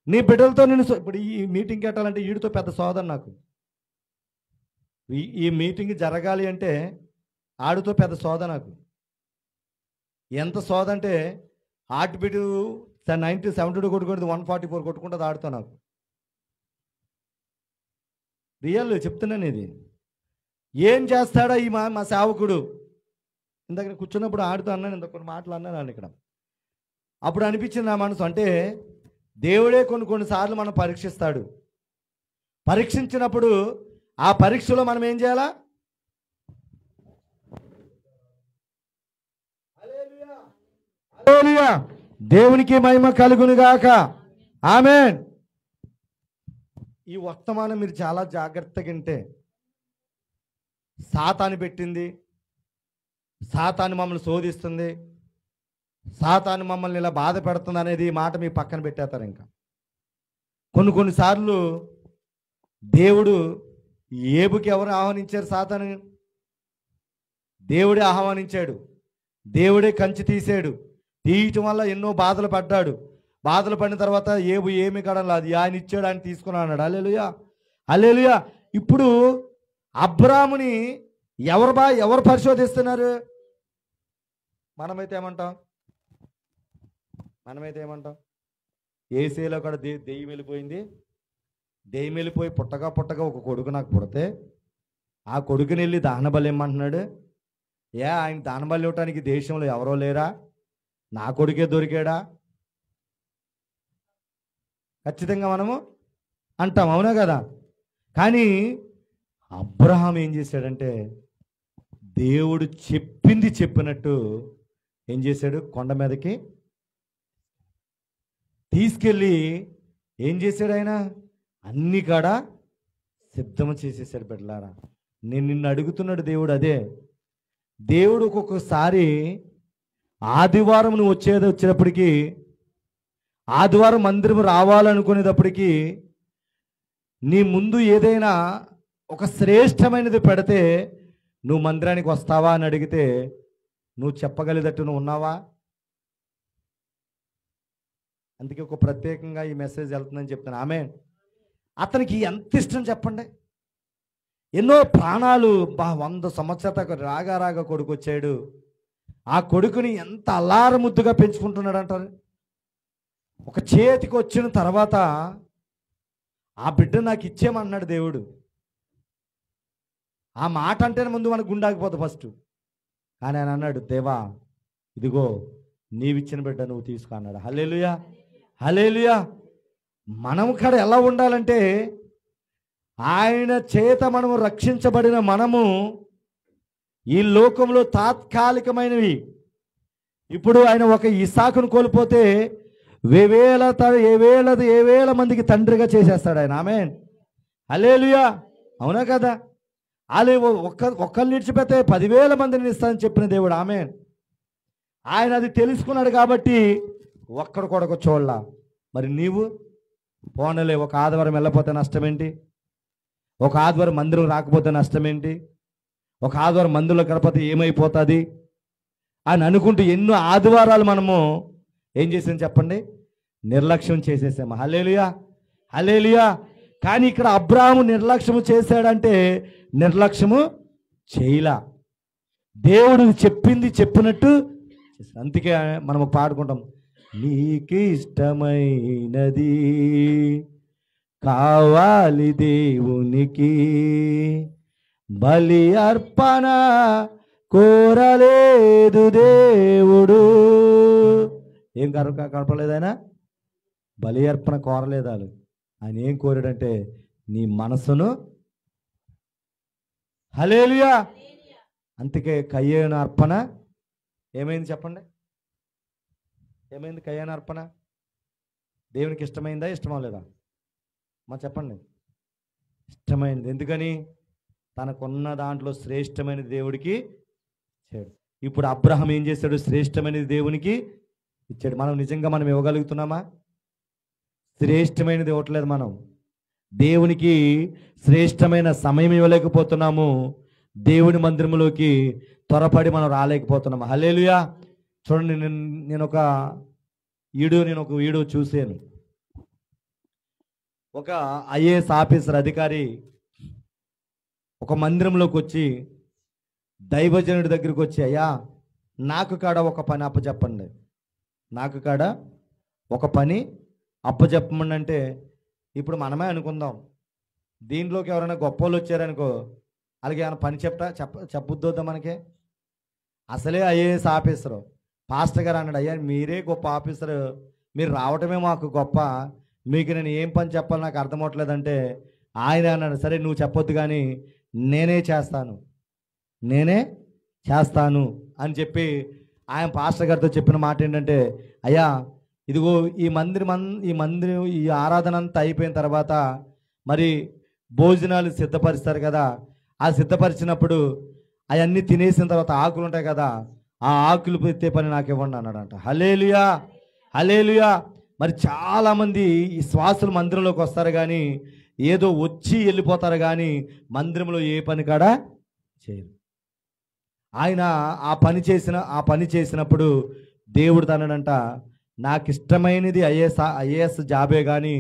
నీ బిడ్డలతో నిన్ను ఇప్పుడు ఈ మీటింగ్ కట్టాలంటే వీడితో పెద్ద శోధన నాకు. ఈ మీటింగ్ జరగాలి అంటే ఆడితో పెద్ద శోధ నాకు. ఎంత శోధ అంటే హార్ట్ బీట్ 72 కొట్టుకుంటుంది, 144 కొట్టుకుంటుంది ఆడుతో నాకు. రియల్ చెప్తున్నాను. ఇది ఏం చేస్తాడా ఈ మా సేవకుడు. ఇందాక కూర్చున్నప్పుడు ఆడుతూ అన్నాను, ఇంత కొన్ని మాటలు అన్నాను ఇక్కడ. అప్పుడు అనిపించింది నా మనసు, అంటే దేవుడే కొన్నిసార్లు మనం పరీక్షిస్తాడు. పరీక్షించినప్పుడు ఆ పరీక్షలో మనం ఏం చేయాలా? హల్లెలూయా, దేవునికి మహిమ కలుగునుగాక. ఆమేన్. ఈ వర్తమానం మీరు చాలా జాగ్రత్తగా వింటే, సాతాను పెట్టింది, సాతాను మమ్మల్ని శోధిస్తుంది, సాతాను మమ్మల్ని ఇలా బాధ పెడుతుంది అనేది ఈ మాట మీ పక్కన పెట్టేస్తారు. ఇంకా కొన్నిసార్లు దేవుడు ఏబుకి ఎవరు ఆహ్వానించారు? సాతాను దేవుడే ఆహ్వానించాడు, దేవుడే కంచి తీసాడు. తీయటం వల్ల ఎన్నో బాధలు పడ్డాడు. బాధలు పడిన తర్వాత ఏబు ఏమి కడలేదు, అది ఆయన ఇచ్చాడు, ఆయన తీసుకున్నాడు అన్నాడు. హల్లెలూయా, హల్లెలూయా. ఇప్పుడు అబ్రాముని ఎవరు పరిశోధిస్తున్నారు? మనమైతే ఏమంటాం? ఏసేలో కూడా దెయ్యం వెళ్ళిపోయింది. దెయ్యం వెళ్ళిపోయి పుట్టగా ఒక కొడుకు నాకు పుడితే ఆ కొడుకుని వెళ్ళి దానబలి ఇమ్మంటున్నాడు. ఆయన దానబలి ఇవ్వటానికి దేశంలో ఎవరో లేరా? నా కొడుకే దొరికాడా? ఖచ్చితంగా మనము అంటాం, అవునా కదా? కానీ అబ్రహాం ఏం చేశాడంటే దేవుడు చెప్పింది చెప్పినట్టు ఏం చేశాడు? కొండ మీదకి తీసుకెళ్ళి ఏం చేశాడు? ఆయన అన్ని కాడ సిద్ధం చేసేసాడు. బిడ్డలారా, నేను నిన్ను అడుగుతున్నాడు దేవుడు అదే. దేవుడు ఒక్కొక్కసారి ఆదివారం నువ్వు వచ్చేటప్పటికి, ఆదివారం మందిరం రావాలనుకునేటప్పటికీ నీ ముందు ఏదైనా ఒక శ్రేష్టమైనది పెడితే నువ్వు మందిరానికి వస్తావా అని అడిగితే నువ్వు చెప్పగలిగేటట్టు నువ్వు ఉన్నావా? అందుకే ఒక ప్రత్యేకంగా ఈ మెసేజ్ వెళ్తుందని చెప్తాను. ఆమేన్. అతనికి ఎంత ఇష్టం చెప్పండి. ఎన్నో ప్రాణాలు 100 సంవత్సరాల రాగా కొడుకు వచ్చాడు. ఆ కొడుకుని ఎంత అల్లారముద్దుగా పెంచుకుంటున్నాడు అంటారు. ఒక చేతికి వచ్చిన తర్వాత ఆ బిడ్డ నాకు ఇచ్చేయమన్నాడు దేవుడు. ఆ మాట అంటేనే ముందు మనకు గుండాగిపోతుంది ఫస్ట్. కానీ ఆయన అన్నాడు, దేవా ఇదిగో నీవిచ్చిన బిడ్డ నువ్వు తీసుకో అన్నాడు. హల్లెలూయా, హల్లెలూయా. మనం కూడా ఎలా ఉండాలంటే ఆయన చేత మనము రక్షించబడిన మనము ఈ లోకంలో తాత్కాలికమైనవి. ఇప్పుడు ఆయన ఒక ఇసాకును కోల్పోతే వేవేల మందికి తండ్రిగా చేసేస్తాడు ఆయన. ఆమేన్, హల్లెలూయా, అవునా కదా? అలా ఒక్కరిని విడిచిపెడితే 10,000 మందిని ఇస్తానని చెప్పిన దేవుడు. ఆమేన్. ఆయన అది తెలుసుకున్నాడు కాబట్టి ఒక్కడు కొడక చూడలా. మరి నీవు పోనలే, ఒక ఆదివారం వెళ్ళకపోతే నష్టం ఏంటి? ఒక ఆదివారం మందిరం రాకపోతే నష్టం ఏంటి? ఒక ఆదివారం మందిరంలో గడపతే ఏమైపోతుంది అని అనుకుంటూ ఎన్నో ఆదివారాలు మనము ఏం చేసాం చెప్పండి? నిర్లక్ష్యం చేసేసాము. హల్లెలూయా, హల్లెలూయా. కానీ ఇక్కడ అబ్రాహాము నిర్లక్ష్యము చేశాడంటే నిర్లక్ష్యము చేయలా. దేవుడు చెప్పింది చెప్పినట్టు. అందుకే మనం పాడుకుంటాం, నీకిష్టమైనది కావాలి దేవునికి, బలి అర్పణ కోరలేదు దేవుడు. ఏం కనపడలేదు ఆయన? బలి అర్పణ కోరలేదు. ఆయన ఏం కోరాడంటే నీ మనసును. హల్లెలూయా. అందుకే కయ్యేను అర్పణ ఏమైంది చెప్పండి? ఏమైంది కయ్యేను అర్పణ? దేవునికి ఇష్టమైందా, ఇష్టమా లేదా? మా చెప్పండి. ఇష్టమైనది. ఎందుకని? తనకున్న దాంట్లో శ్రేష్టమైనది దేవుడికి ఇచ్చాడు. ఇప్పుడు అబ్రహాం ఏం చేశాడు? శ్రేష్టమైనది దేవునికి ఇచ్చాడు. మనం నిజంగా మనం ఇవ్వగలుగుతున్నామా? శ్రేష్టమైనది ఇవ్వట్లేదు. మనం దేవునికి శ్రేష్టమైన సమయం ఇవ్వలేకపోతున్నాము. దేవుని మందిరంలోకి త్వరపడి మనం రాలేకపోతున్నాము. హల్లెలూయా. చూడండి, నేను ఒక వీడియో చూశాను. ఒక ఐఏఎస్ ఆఫీసర్ అధికారి ఒక మందిరంలోకి వచ్చి దైవజనుడి దగ్గరికి వచ్చి, అయ్యా నాకు కాడ ఒక పని అప్పచెప్పండి, నాకు కాడ ఒక పని అప్పచెప్పమండి అంటే, ఇప్పుడు మనమే అనుకుందాం, దీంట్లోకి ఎవరైనా గొప్ప వాళ్ళు వచ్చారనుకో, అలాగే ఏమైనా పని చెప్పొద్దా మనకి? అసలే ఐఏఎస్ ఆఫీసరు పాస్టర్ గారు అన్నాడు, అయ్యా మీరే గొప్ప ఆఫీసరు, మీరు రావటమే మాకు గొప్ప, మీకు నేను ఏం పని చెప్పాలి నాకు అర్థమవట్లేదంటే, ఆయన అన్నాడు, సరే నువ్వు చెప్పొద్దు కానీ నేనే చేస్తాను అని చెప్పి ఆయన పాస్టర్ గారితో చెప్పిన మాట ఏంటంటే, అయ్యా ఇదిగో ఈ మందిరం ఈ ఆరాధన అంతా అయిపోయిన తర్వాత మరి భోజనాలు సిద్ధపరుస్తారు కదా, ఆ సిద్ధపరిచినప్పుడు అవన్నీ తినేసిన తర్వాత ఆకులు ఉంటాయి కదా, ఆ ఆకులు ఎత్తే పని నాకు ఇవ్వండి అన్నాడంట. హల్లెలూయా, హల్లెలూయా. మరి చాలామంది ఈ శ్వాసులు మందిరంలోకి వస్తారు కానీ ఏదో వచ్చి వెళ్ళిపోతారు కానీ మందిరంలో ఏ పని కాడా చేయరు. ఆయన ఆ పని చేసినప్పుడు దేవుడు తనడంట, నాకు ఇష్టమైనది ఐఏఎస్ జాబే కానీ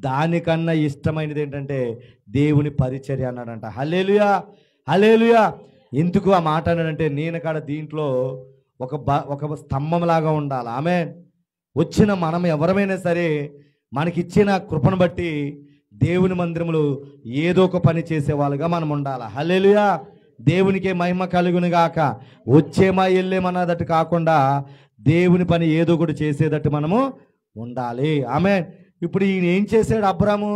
దానికన్నా ఇష్టమైనది ఏంటంటే దేవుని పరిచర్య అన్నాడంట. హల్లెలూయా, హల్లెలూయా. ఎందుకు ఆ మాట అన్నాడంటే, నేను కాడ దీంట్లో ఒక స్తంభంలాగా ఉండాలి. ఆమెన్. వచ్చిన మనం ఎవరమైనా సరే మనకిచ్చిన కృపను బట్టి దేవుని మందిరములు ఏదో ఒక పని చేసేవాళ్ళుగా మనం ఉండాలి. హల్లెలూయా. దేవునికే మహిమ కలుగును గాక. వచ్చేమా వెళ్ళేమన్నదట్టు కాకుండా దేవుని పని ఏదో ఒకటి చేసేటట్టు మనము ఉండాలి. ఆమెన్. ఇప్పుడు ఈయన ఏం చేశాడు అబ్రాము?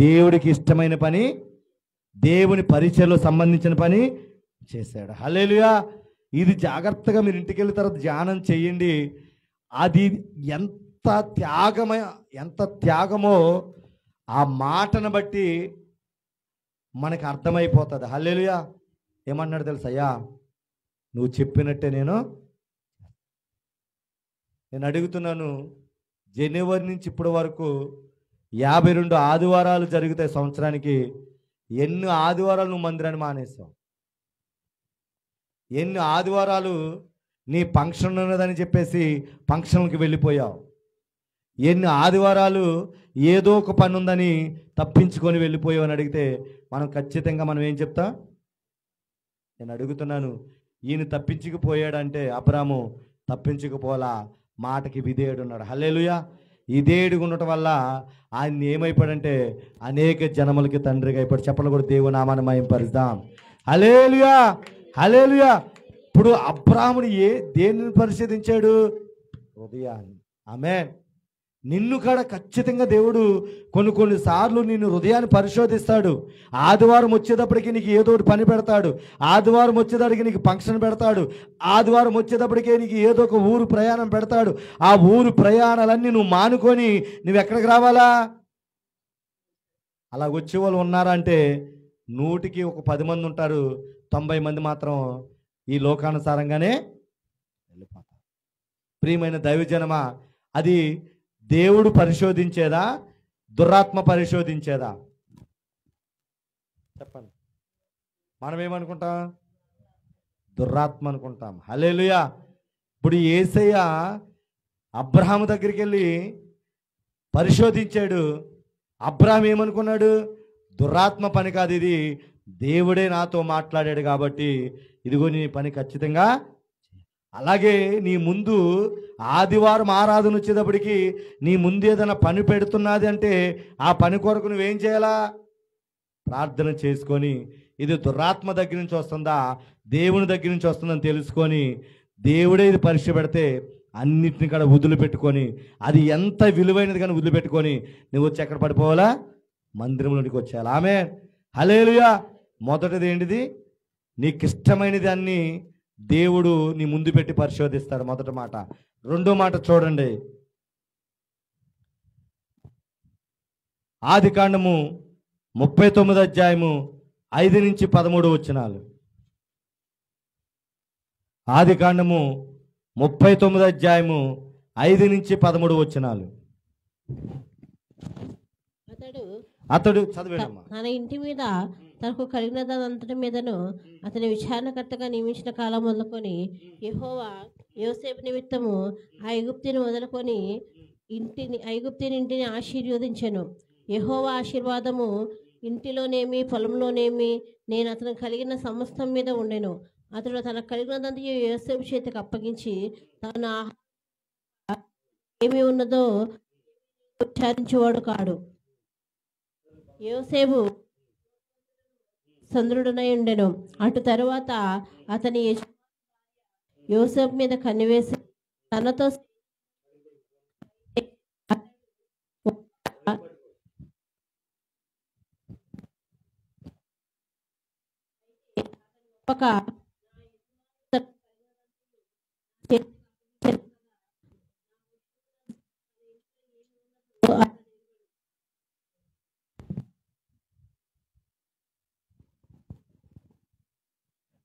దేవుడికి ఇష్టమైన పని, దేవుని పరిచయలో సంబంధించిన పని చేశాడు. హల్లెలూయా. ఇది జాగ్రత్తగా మీరు ఇంటికి వెళ్ళిన తర్వాత ధ్యానం చేయండి. అది ఎంత త్యాగమో ఆ మాటను బట్టి మనకు అర్థమైపోతుంది. హల్లెలూయా. ఏమన్నాడు తెలుసా? అయ్యా నువ్వు చెప్పినట్టే నేను అడుగుతున్నాను. జనవరి నుంచి ఇప్పటి వరకు 52 ఆదివారాలు జరుగుతాయి సంవత్సరానికి. ఎన్ని ఆదివారాలు నువ్వు మందిరాన్ని మానేసావు? ఎన్ని ఆదివారాలు నీ ఫంక్షన్ ఉన్నదని చెప్పేసి ఫంక్షన్కి వెళ్ళిపోయావు? ఎన్ని ఆదివారాలు ఏదో ఒక పని ఉందని తప్పించుకొని వెళ్ళిపోయావు అని అడిగితే మనం ఖచ్చితంగా మనం ఏం చెప్తాం? నేను అడుగుతున్నాను, ఈయన తప్పించుకుపోయాడంటే అబ్రాము తప్పించుకుపోలా, మాటకి విధేయుడు ఉన్నాడు. హల్లెలూయా. విధేయుడిగా ఉండటం వల్ల ఆయన ఏమైపోయాడంటే అనేక జనములకి తండ్రిగా అయిపోయాడు. చెప్పలు కూడా దేవుని నామాన్ని మహింపరుద్దాం. హల్లెలూయా, హల్లెలూయా. ఇప్పుడు అబ్రాముడు దేనిని పరిశోధించాడు? హృదయాన్ని. ఆమేన్. నిన్ను కూడా ఖచ్చితంగా దేవుడు కొన్నిసార్లు నిన్ను హృదయాన్ని పరిశోధిస్తాడు. ఆదివారం వచ్చేటప్పటికి నీకు ఏదో ఒకటి పని పెడతాడు. ఆదివారం వచ్చేటప్పటికి నీకు ఫంక్షన్ పెడతాడు. ఆదివారం వచ్చేటప్పటికే నీకు ఏదో ఒక ఊరు ప్రయాణం పెడతాడు. ఆ ఊరు ప్రయాణాలన్నీ నువ్వు మానుకొని నువ్వు ఎక్కడికి రావాలా? అలా వచ్చేవాళ్ళు ఉన్నారా అంటే 100కి ఒక 10 మంది ఉంటారు, 90 మంది మాత్రం ఈ లోకానుసారంగానే వెళ్ళిపోతారు. ప్రియమైన దైవజనమా, అది దేవుడు పరిశోధించేదా, దురాత్మ పరిశోధించేదా? చెప్పండి. మనం ఏమనుకుంటాం? దురాత్మ అనుకుంటాం. హల్లెలూయా. ఇప్పుడు యేసయ్య అబ్రహాము దగ్గరికి వెళ్ళి పరిశోధించాడు. అబ్రహాం ఏమనుకున్నాడు? దురాత్మ పని కాదు ఇది, దేవుడే నాతో మాట్లాడాడు కాబట్టి ఇదిగో నీ పని ఖచ్చితంగా. అలాగే నీ ముందు ఆదివారం ఆరాధన వచ్చేటప్పటికి నీ ముందు ఏదైనా పని పెడుతున్నది అంటే ఆ పని కొరకు నువ్వేం చేయాలా? ప్రార్థన చేసుకొని ఇది దురాత్మ దగ్గర నుంచి వస్తుందా దేవుని దగ్గర నుంచి వస్తుందని తెలుసుకొని దేవుడే ఇది పరీక్ష పెడితే అన్నిటిని కూడా వదిలిపెట్టుకొని, అది ఎంత విలువైనది కానీ వదిలిపెట్టుకొని నువ్వు వచ్చి ఎక్కడ పడిపోవాలా? మందిరంలోనికి వచ్చేయాలి. ఆమేన్. హల్లెలూయా. మొదటిది ఏంటిది? నీకు ఇష్టమైనది అన్ని దేవుడు నీ ముందు పెట్టి పరిశోధిస్తాడు. మొదటి మాట. రెండో మాట చూడండి. ఆదికాండము 39వ అధ్యాయము 5 నుంచి 13 వచనాలు. ఆదికాండము 39 అధ్యాయము 5 నుంచి 13 వచనాలు. అతడు చదివేనమ్మా. తన ఇంటి మీద తనకు కలిగినదంతటి మీదను అతని విచారణకర్తగా నియమించిన కాలం మొదలుకొని యెహోవా యోసేపు నిమిత్తము ఆ ఐగుప్తుని మొదలుకొని ఐగుప్తుని ఇంటిని ఆశీర్వదించెను. యెహోవా ఆశీర్వాదము ఇంటిలోనేమి పొలంలోనేమి నేను అతను కలిగిన సమస్తం మీద ఉండెను. అతడు తనకు కలిగినదంతా యోసేపు చేతికి అప్పగించి తన ఏమి ఉన్నదో విచారించేవాడు కాడు. యోసేపు సంద్రుడనై ఉండెను. అటు తరువాత అతని యోసేపు మీద కన్నివేసి తనతో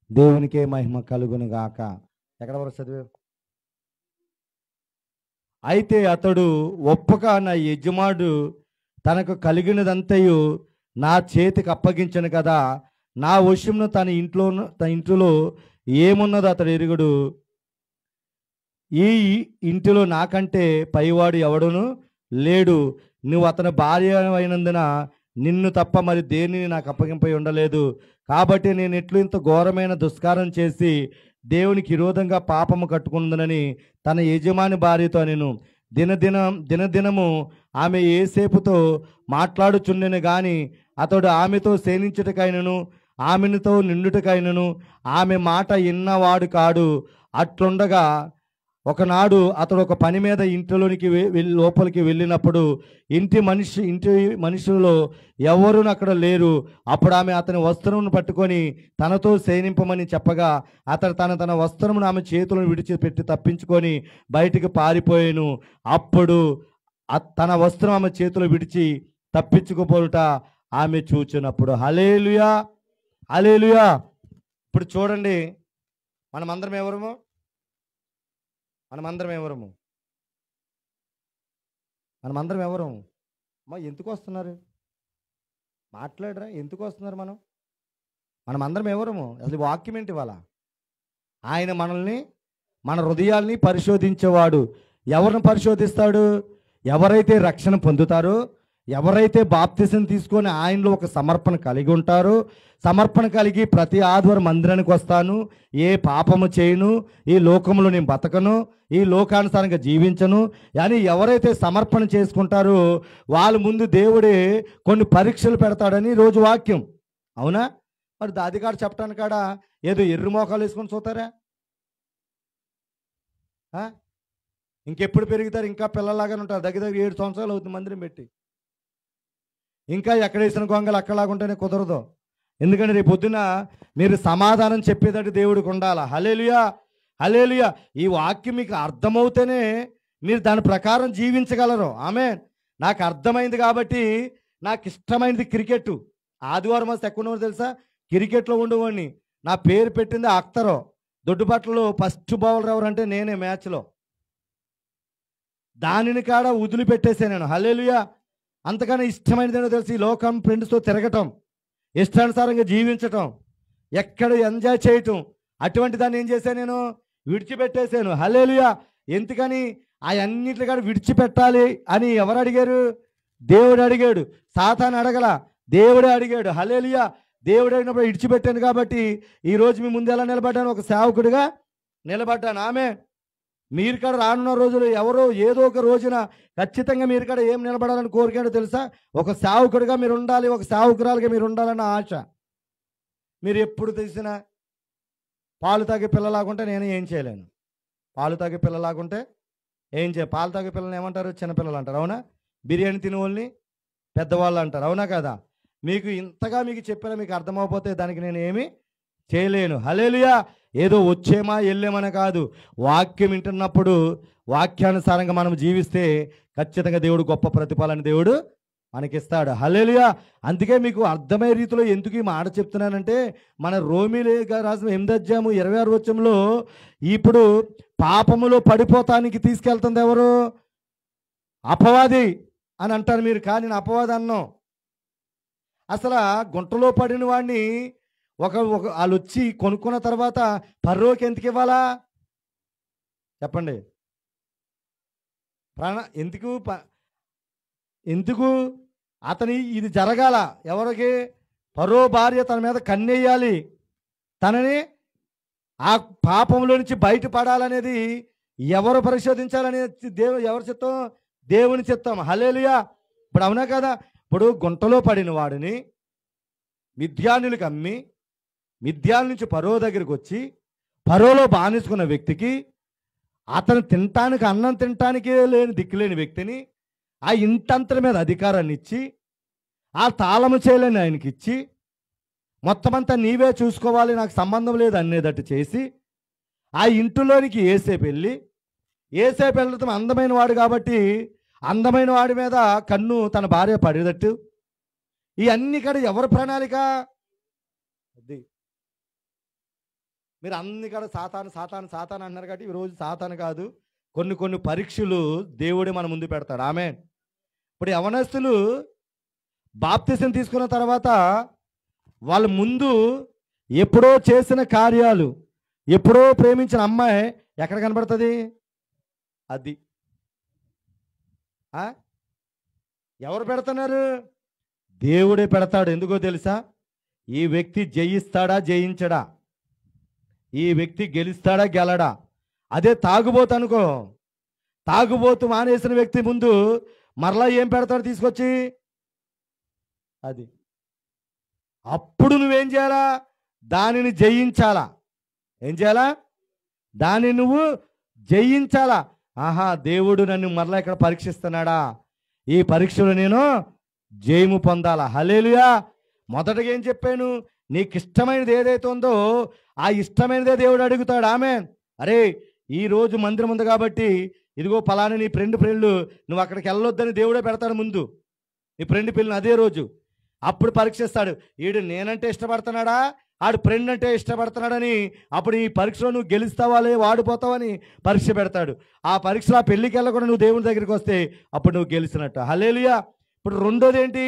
దేవునికే మహిమ కలుగును గాక. ఎక్కడ వరకు చదివే? అయితే అతడు ఒప్పక నా యజమాడు తనకు కలిగినదంతయు నా చేతికి అప్పగించను కదా, నా వశమును తన ఇంట్లో ఏమున్నదో అతడు ఎరుగుడు. ఈ ఇంటిలో నాకంటే పైవాడు ఎవడును లేడు. నువ్వు అతని భార్య అయినందున నిన్ను తప్ప మరి దేనిని నాకు అప్పగింపై ఉండలేదు. కాబట్టి నేను ఎట్లు ఇంత ఘోరమైన దుష్కారం చేసి దేవునికి విరోధంగా పాపము కట్టుకుందనని తన యజమాని భార్యతో నేను దినదినము ఆమె యోసేపుతో మాట్లాడుచుండెను గాని అతడు ఆమెతో సేనించుటకైనను ఆమెతో నిండుటకైనను ఆమె మాట విన్నవాడు కాడు. అట్లుండగా ఒకనాడు అతడు ఒక పని మీద ఇంటిలోనికి లోపలికి వెళ్ళినప్పుడు ఇంటి మనుషులలో ఎవరూ అక్కడ లేరు. అప్పుడు ఆమె అతని వస్త్రమును పట్టుకొని తనతో సేనింపమని చెప్పగా అతడు తన వస్త్రమును ఆమె చేతులను విడిచిపెట్టి తప్పించుకొని బయటికి పారిపోయాను. అప్పుడు తన వస్త్రం ఆమె చేతులు విడిచి తప్పించుకుపోరుట ఆమె చూచినప్పుడు హల్లెలూయా హల్లెలూయా. ఇప్పుడు చూడండి, మనమందరం ఎవరము? మనమందరం ఎవరము? అమ్మా ఎందుకు వస్తున్నారు? మాట్లాడరా, ఎందుకు వస్తున్నారు? మనమందరం ఎవరము? అసలు వాక్యం ఏంటి ఇవాళ? ఆయన మనల్ని, మన హృదయాల్ని పరిశోధించేవాడు. ఎవరిని పరిశోధిస్తాడు? ఎవరైతే రక్షణ పొందుతారో, ఎవరైతే బాప్తిసం తీసుకొని ఆయనలో ఒక సమర్పణ కలిగి ఉంటారో, సమర్పణ కలిగి ప్రతి ఆదివారం మందిరానికి వస్తాను, ఏ పాపము చేయను, ఈ లోకంలో నేను బతకను, ఈ లోకానుసారంగా జీవించను అని ఎవరైతే సమర్పణ చేసుకుంటారో వాళ్ళ ముందు దేవుడే కొన్ని పరీక్షలు పెడతాడని రోజు వాక్యం. అవునా? మరి దాదిగాడు చెప్పడానికి కాడ ఏదో ఎర్రి మోకాలు వేసుకొని చూతారా? ఇంకెప్పుడు పెరుగుతారు? ఇంకా పిల్లలాగానే ఉంటారు. దగ్గర 7 సంవత్సరాలు అవుతుంది మందిరం పెట్టి. ఇంకా ఎక్కడ వేసిన గొంగలు అక్కడలాగుంటేనే కుదరదు. ఎందుకంటే రేపు పొద్దున మీరు సమాధానం చెప్పేటట్టు దేవుడికి ఉండాలి. హల్లెలూయా హల్లెలూయా. ఈ వాక్యం మీకు అర్థమవుతేనే మీరు దాని ప్రకారం జీవించగలరు. ఆమేన్. నాకు అర్థమైంది కాబట్టి నాకు ఇష్టమైనది క్రికెట్. ఆదివారం వస్తే ఎక్కువ తెలుసా? క్రికెట్లో ఉండేవాడిని. నా పేరు పెట్టింది అఖ్తరో. దొడ్డుబట్టలో ఫస్ట్ బౌలర్ ఎవరంటే నేనే మ్యాచ్లో. దానిని కాడ వదిలిపెట్టేసే నేను. హల్లెలూయా. అంతకన్నా ఇష్టమైనది ఏంటో తెలిసి లోకం ఫ్రెండ్స్తో తిరగటం, ఇష్టానుసారంగా జీవించటం, ఎక్కడ ఎంజాయ్ చేయటం, అటువంటి దాన్ని ఏం చేశాను? నేను విడిచిపెట్టేశాను. హల్లెలూయా. ఎందుకని? అవన్నిటి కాడ విడిచిపెట్టాలి అని ఎవరు అడిగారు? దేవుడు అడిగాడు. సాతాను అడగల, దేవుడే అడిగాడు. హల్లెలూయా. దేవుడు అడిగినప్పుడు విడిచిపెట్టాను కాబట్టి ఈరోజు మీ ముందు ఎలా నిలబడ్డాను? ఒక సేవకుడిగా నిలబడ్డాను. ఆమె మీరు కాడ రానున్న రోజులు ఎవరో ఏదో ఒక రోజున ఖచ్చితంగా మీరు కాడ ఏం నిలబడాలని కోరికాడో తెలుసా? ఒక సేవకుడిగా మీరు ఉండాలి, ఒక సేవకురాలుగా మీరు ఉండాలన్న ఆశ. మీరు ఎప్పుడు తెలిసినా పాలు తాగే పిల్లలాగుంటే నేను ఏం చేయలేను. పాలు తాగే పిల్లలాగుంటే ఏం చేయ పాలు తాగే పిల్లల్ని ఏమంటారు? చిన్నపిల్లలు అంటారు. అవునా? బిర్యానీ తినే వాళ్ళని పెద్దవాళ్ళు అంటారు. అవునా కదా? మీకు ఇంతగా మీకు చెప్పినా మీకు అర్థమైపోతే దానికి నేను ఏమి చేయలేను. హల్లెలూయా. ఏదో వచ్చేమా వెళ్ళేమని కాదు. వాక్యం వింటున్నప్పుడు వాక్యానుసారంగా మనం జీవిస్తే ఖచ్చితంగా దేవుడు గొప్ప ప్రతిఫలాన్ని దేవుడు మనకిస్తాడు. హల్లెలూయా. అందుకే మీకు అర్థమయ్యే రీతిలో ఎందుకు ఈ మాట చెప్తున్నానంటే, మన రోమీయులకు రాసిన 8:26 ఇప్పుడు పాపములో పడిపోతానికి తీసుకెళ్తుంది ఎవరు? అపవాది అని అంటారు మీరు, కానీ నేను అపవాది అన్నాం. అసలు గుంటలో పడిన వాడిని వాళ్ళు వచ్చి కొనుక్కున్న తర్వాత పర్రోకి ఎందుకు ఇవ్వాలా చెప్పండి? ఎందుకు అతని ఇది జరగాల? ఎవరికి? పరో భార్య తన మీద కన్నెయ్యాలి, తనని ఆ పాపంలో నుంచి బయటపడాలనేది ఎవరు పరిశోధించాలనేది ఎవరి చిత్తం? దేవుని చిత్తం. హల్లెలూయా. ఇప్పుడు అవునా కదా? ఇప్పుడు గుంటలో పడిన వాడిని మిద్యానులకు అమ్మి, మిద్యాల నుంచి పరో దగ్గరికి వచ్చి పరోలో బానిసుకున్న వ్యక్తికి, అతను తినటానికి అన్నం తినటానికే లేని దిక్కులేని వ్యక్తిని ఆ ఇంటంతల మీద అధికారాన్ని ఇచ్చి, ఆ తాళము చేయలేని ఆయనకి ఇచ్చి, మొత్తం అంతా నీవే చూసుకోవాలి, నాకు సంబంధం లేదు అనేటట్టు చేసి, ఆ ఇంటిలోనికి ఏసేపు వెళ్ళి, ఏసేపు వెళ్ళటం అందమైన వాడు కాబట్టి అందమైన వాడి మీద కన్ను తన భార్య పడేటట్టు, ఈ అన్ని కాడ ఎవరి ప్రణాళిక? అది మీరు అన్ని కాడ సాతాను సాతాను సాతాను అన్నారు కాబట్టి ఈరోజు సాతాను కాదు, కొన్ని పరీక్షలు దేవుడే మన ముందు పెడతాడు. ఆమేన్. ఇప్పుడు యవనస్తులు బాప్తిసం తీసుకున్న తర్వాత వాళ్ళ ముందు ఎప్పుడో చేసిన కార్యాలు, ఎప్పుడో ప్రేమించిన అమ్మాయి ఎక్కడ కనబడుతుంది? అది ఎవరు పెడుతున్నారు? దేవుడే పెడతాడు. ఎందుకో తెలుసా? ఈ వ్యక్తి జయిస్తాడా జయించడా, ఈ వ్యక్తి గెలుస్తాడా గెలడా. అదే తాగుబోతు అనుకో, తాగుబోతు మానేసిన వ్యక్తి ముందు మరలా ఏం పెడతాడు తీసుకొచ్చి? అది అప్పుడు నువ్వేం చేయాలా? దానిని జయించాలా. ఏం చేయాలా? దాన్ని నువ్వు జయించాలా. ఆహా, దేవుడు నన్ను మరలా ఇక్కడ పరీక్షిస్తున్నాడా, ఈ పరీక్షలో నేను జయము పొందాలా. హల్లెలూయా. మొదటగా ఏం చెప్పాను? నీకు ఇష్టమైనది ఏదైతే ఉందో ఆ ఇష్టమైనదే దేవుడు అడుగుతాడు. ఆమేన్. అరే, ఈరోజు మందిరం ఉంది కాబట్టి ఇదిగో పలానా నీ ఫ్రెండ్లు నువ్వు అక్కడికి వెళ్ళొద్దని దేవుడే పెడతాడు ముందు. నీ ఫ్రెండ్ పిల్లని అదే రోజు అప్పుడు పరీక్షిస్తాడు. వీడు నేనంటే ఇష్టపడుతున్నాడా, ఆడు ఫ్రెండ్ అంటే ఇష్టపడుతున్నాడని. అప్పుడు ఈ పరీక్షలో నువ్వు గెలుస్తావాలే వాడిపోతావని పరీక్ష పెడతాడు. ఆ పరీక్షలో ఆ పెళ్ళికి వెళ్ళకుండా నువ్వు దేవుని దగ్గరికి వస్తే అప్పుడు నువ్వు గెలిచినట్టు. హల్లెలూయా. ఇప్పుడు రెండోది ఏంటి?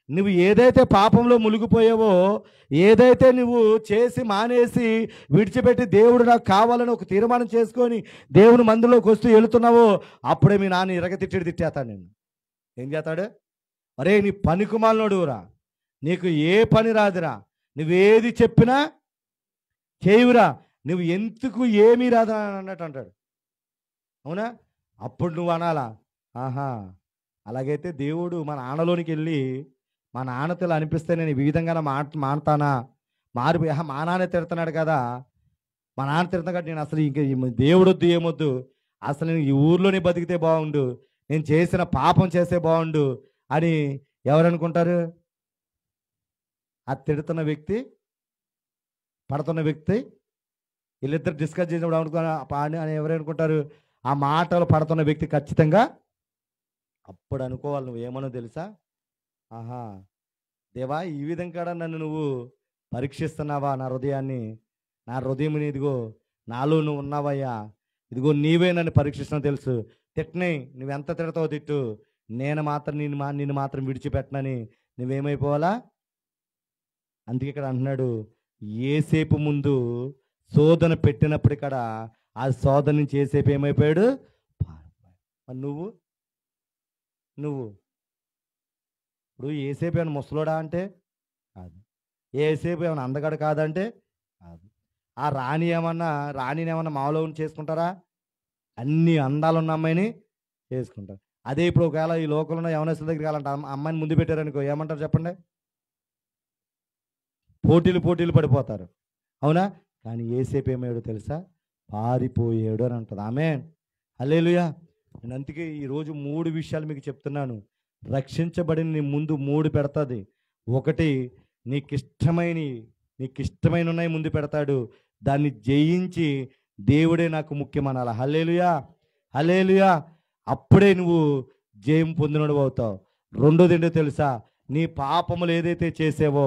నువ్వు ఏదైతే పాపంలో మునిగిపోయావో, ఏదైతే నువ్వు చేసి మానేసి విడిచిపెట్టి దేవుడు నాకు కావాలని ఒక తీర్మానం చేసుకొని దేవుని మందిలోకి వస్తూ వెళుతున్నావో, అప్పుడే మీ నాన్న తిట్టేస్తాడు. నేను ఏం చేస్తాడు? అరే, నీ పనికిమాలినోడురా, నీకు ఏ పని రాదురా, నువ్వేది చెప్పినా చేయురా, నువ్వు ఎందుకు ఏమీ రాదా అన్నట్టు అంటాడు. అవునా? అప్పుడు నువ్వు అనాలా, ఆహా, అలాగైతే దేవుడు మా నాన్నలోనికి వెళ్ళి మా నాన్నతో అనిపిస్తే నేను ఈ విధంగా మానతానా, మారిపోయి మా నాన్న తిడుతున్నాడు కదా, మా నాన్న తిడుతున్నా కాబట్టి నేను అసలు ఇంక దేవుడు వద్దు ఏమొద్దు, అసలు నేను ఈ ఊర్లోనే బతికితే బాగుండు, నేను చేసిన పాపం చేస్తే బాగుండు అని ఎవరనుకుంటారు? ఆ తిడుతున్న వ్యక్తి, పడుతున్న వ్యక్తి, వీళ్ళిద్దరు డిస్కస్ చేసినప్పుడు అనుకుని అని ఎవరనుకుంటారు? ఆ మాటలు పడుతున్న వ్యక్తి ఖచ్చితంగా అప్పుడు అనుకోవాలి. నువ్వు ఏమనో తెలుసా? ఆహా, దేవా, ఈ విధంగా నన్ను నువ్వు పరీక్షిస్తున్నావా, నా హృదయాన్ని, నా హృదయం ఇదిగో నాలో నువ్వు ఉన్నావయ్యా, ఇదిగో నీవే నన్ను పరీక్షిస్తున్నావు తెలుసు. తిట్టని, నువ్వెంత తిడతావు తిట్టు, నేను మాత్రం నిన్ను మాత్రం విడిచిపెట్టనని నువ్వేమైపోవాలా. అందుకే ఇక్కడ అంటున్నాడు, ఏసేపు ముందు శోధన పెట్టినప్పుడు ఇక్కడ ఆ శోధన నుంచి ఏసేపు ఏమైపోయాడు? నువ్వు ఇప్పుడు ఏసేపు ఏమైనా ముసలోడా అంటే కాదు, ఏసేపు ఏమైనా అందగాడు కాదంటే కాదు. ఆ రాణిని ఏమన్నా మాలో చేసుకుంటారా? అన్ని అందాలున్న అమ్మాయిని చేసుకుంటారు. అదే ఇప్పుడు ఒకవేళ ఈ లోకంలో యవనస్తుల దగ్గరికి వెళ్ళాలంటే అమ్మాయిని ముందు పెట్టారనుకో, ఏమంటారు చెప్పండి? పోటీలు పడిపోతారు. అవునా? కానీ ఏసేపు ఏమయ్యాడో తెలుసా? పారిపోయాడు అని అంటుంది. ఆమేన్. హల్లెలూయా. నేను అందుకే ఈరోజు 3 విషయాలు మీకు చెప్తున్నాను. రక్షించబడిన నీ ముందు 3 పెడతాది. ఒకటి, నీకు ఇష్టమైన ఉన్నాయి ముందు పెడతాడు. దాన్ని జయించి దేవుడే నాకు ముఖ్యమనాల. హల్లెలూయా, హల్లెలూయా. అప్పుడే నువ్వు జయం పొందినడు అవుతావు. రెండోది ఏంటో తెలుసా, నీ పాపములు ఏదైతే చేసావో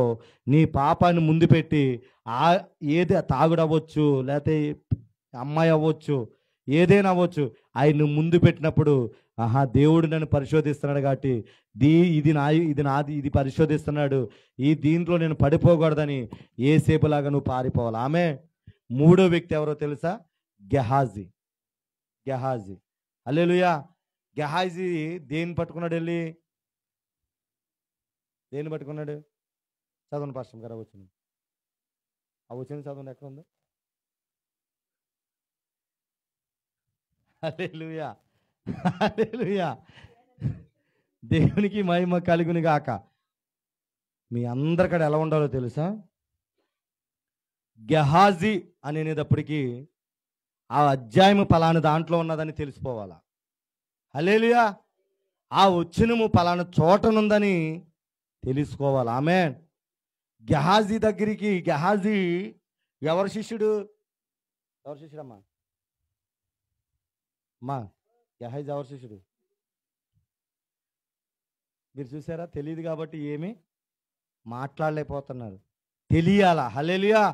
నీ పాపాన్ని ముందు పెట్టి ఆ ఏది తాగుడవ్వచ్చు, లేకపోతే అమ్మాయి అవ్వచ్చు, ఏదైనా అవ్వచ్చు, ఆయన ముందు పెట్టినప్పుడు ఆహా దేవుడు నన్ను పరిశోధిస్తున్నాడు కాబట్టి ఇది పరిశోధిస్తున్నాడు, దీంట్లో నేను పడిపోకూడదని ఏసేపులాగా నువ్వు పారిపోవాలి. ఆమె మూడో వ్యక్తి ఎవరో తెలుసా, గెహాజీ. హల్లెలూయా. గెహాజీ దేన్ని పట్టుకున్నాడు, దేన్ని పట్టుకున్నాడు? చదవండి పాస్టర్ గారు, వచ్చింది చదవండి, ఎక్కడ ఉందో. హల్లెలూయా, హల్లెలూయా. దేవునికి మహిమ కలుగును గాక. మీ అందరికడ ఎలా ఉండాలో తెలుసా, గెహాజీ అనేటప్పటికీ ఆ అధ్యాయము పలానా దాంట్లో ఉన్నదని తెలిసిపోవాలా. హల్లెలూయా. ఆ వచనము పలానా చోటనుందని తెలుసుకోవాలి. ఆమేన్. గెహాజీ దగ్గరికి, గెహాజీ ఎవరి శిష్యుడు? అమ్మా గెహాజీ ఎవరి శిష్యుడు? మీరు చూసారా? తెలియదు కాబట్టి ఏమీ మాట్లాడలేకపోతున్నారు. తెలియాలా. హల్లెలూయా.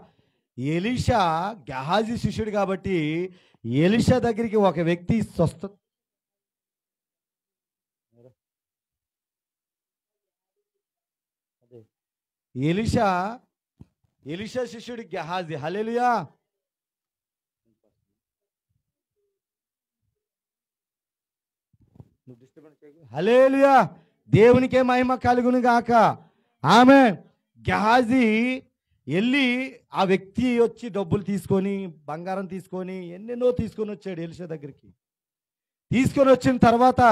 ఎలీషా గెహాజీ శిష్యుడు కాబట్టి ఎలీషా దగ్గరికి ఒక వ్యక్తి ఎలీషా శిష్యుడి గెహాజీ. హల్లెలూయా. హల్లెలూయా. దేవునికే మహిమ కలుగును గాక. ఆమేన్. గెహాజీ వెళ్ళి ఆ వ్యక్తి వచ్చి డబ్బులు తీసుకొని, బంగారం తీసుకొని, ఎన్నెన్నో తీసుకొని వచ్చాడు ఎలీషా దగ్గరికి. తీసుకొని వచ్చిన తర్వాత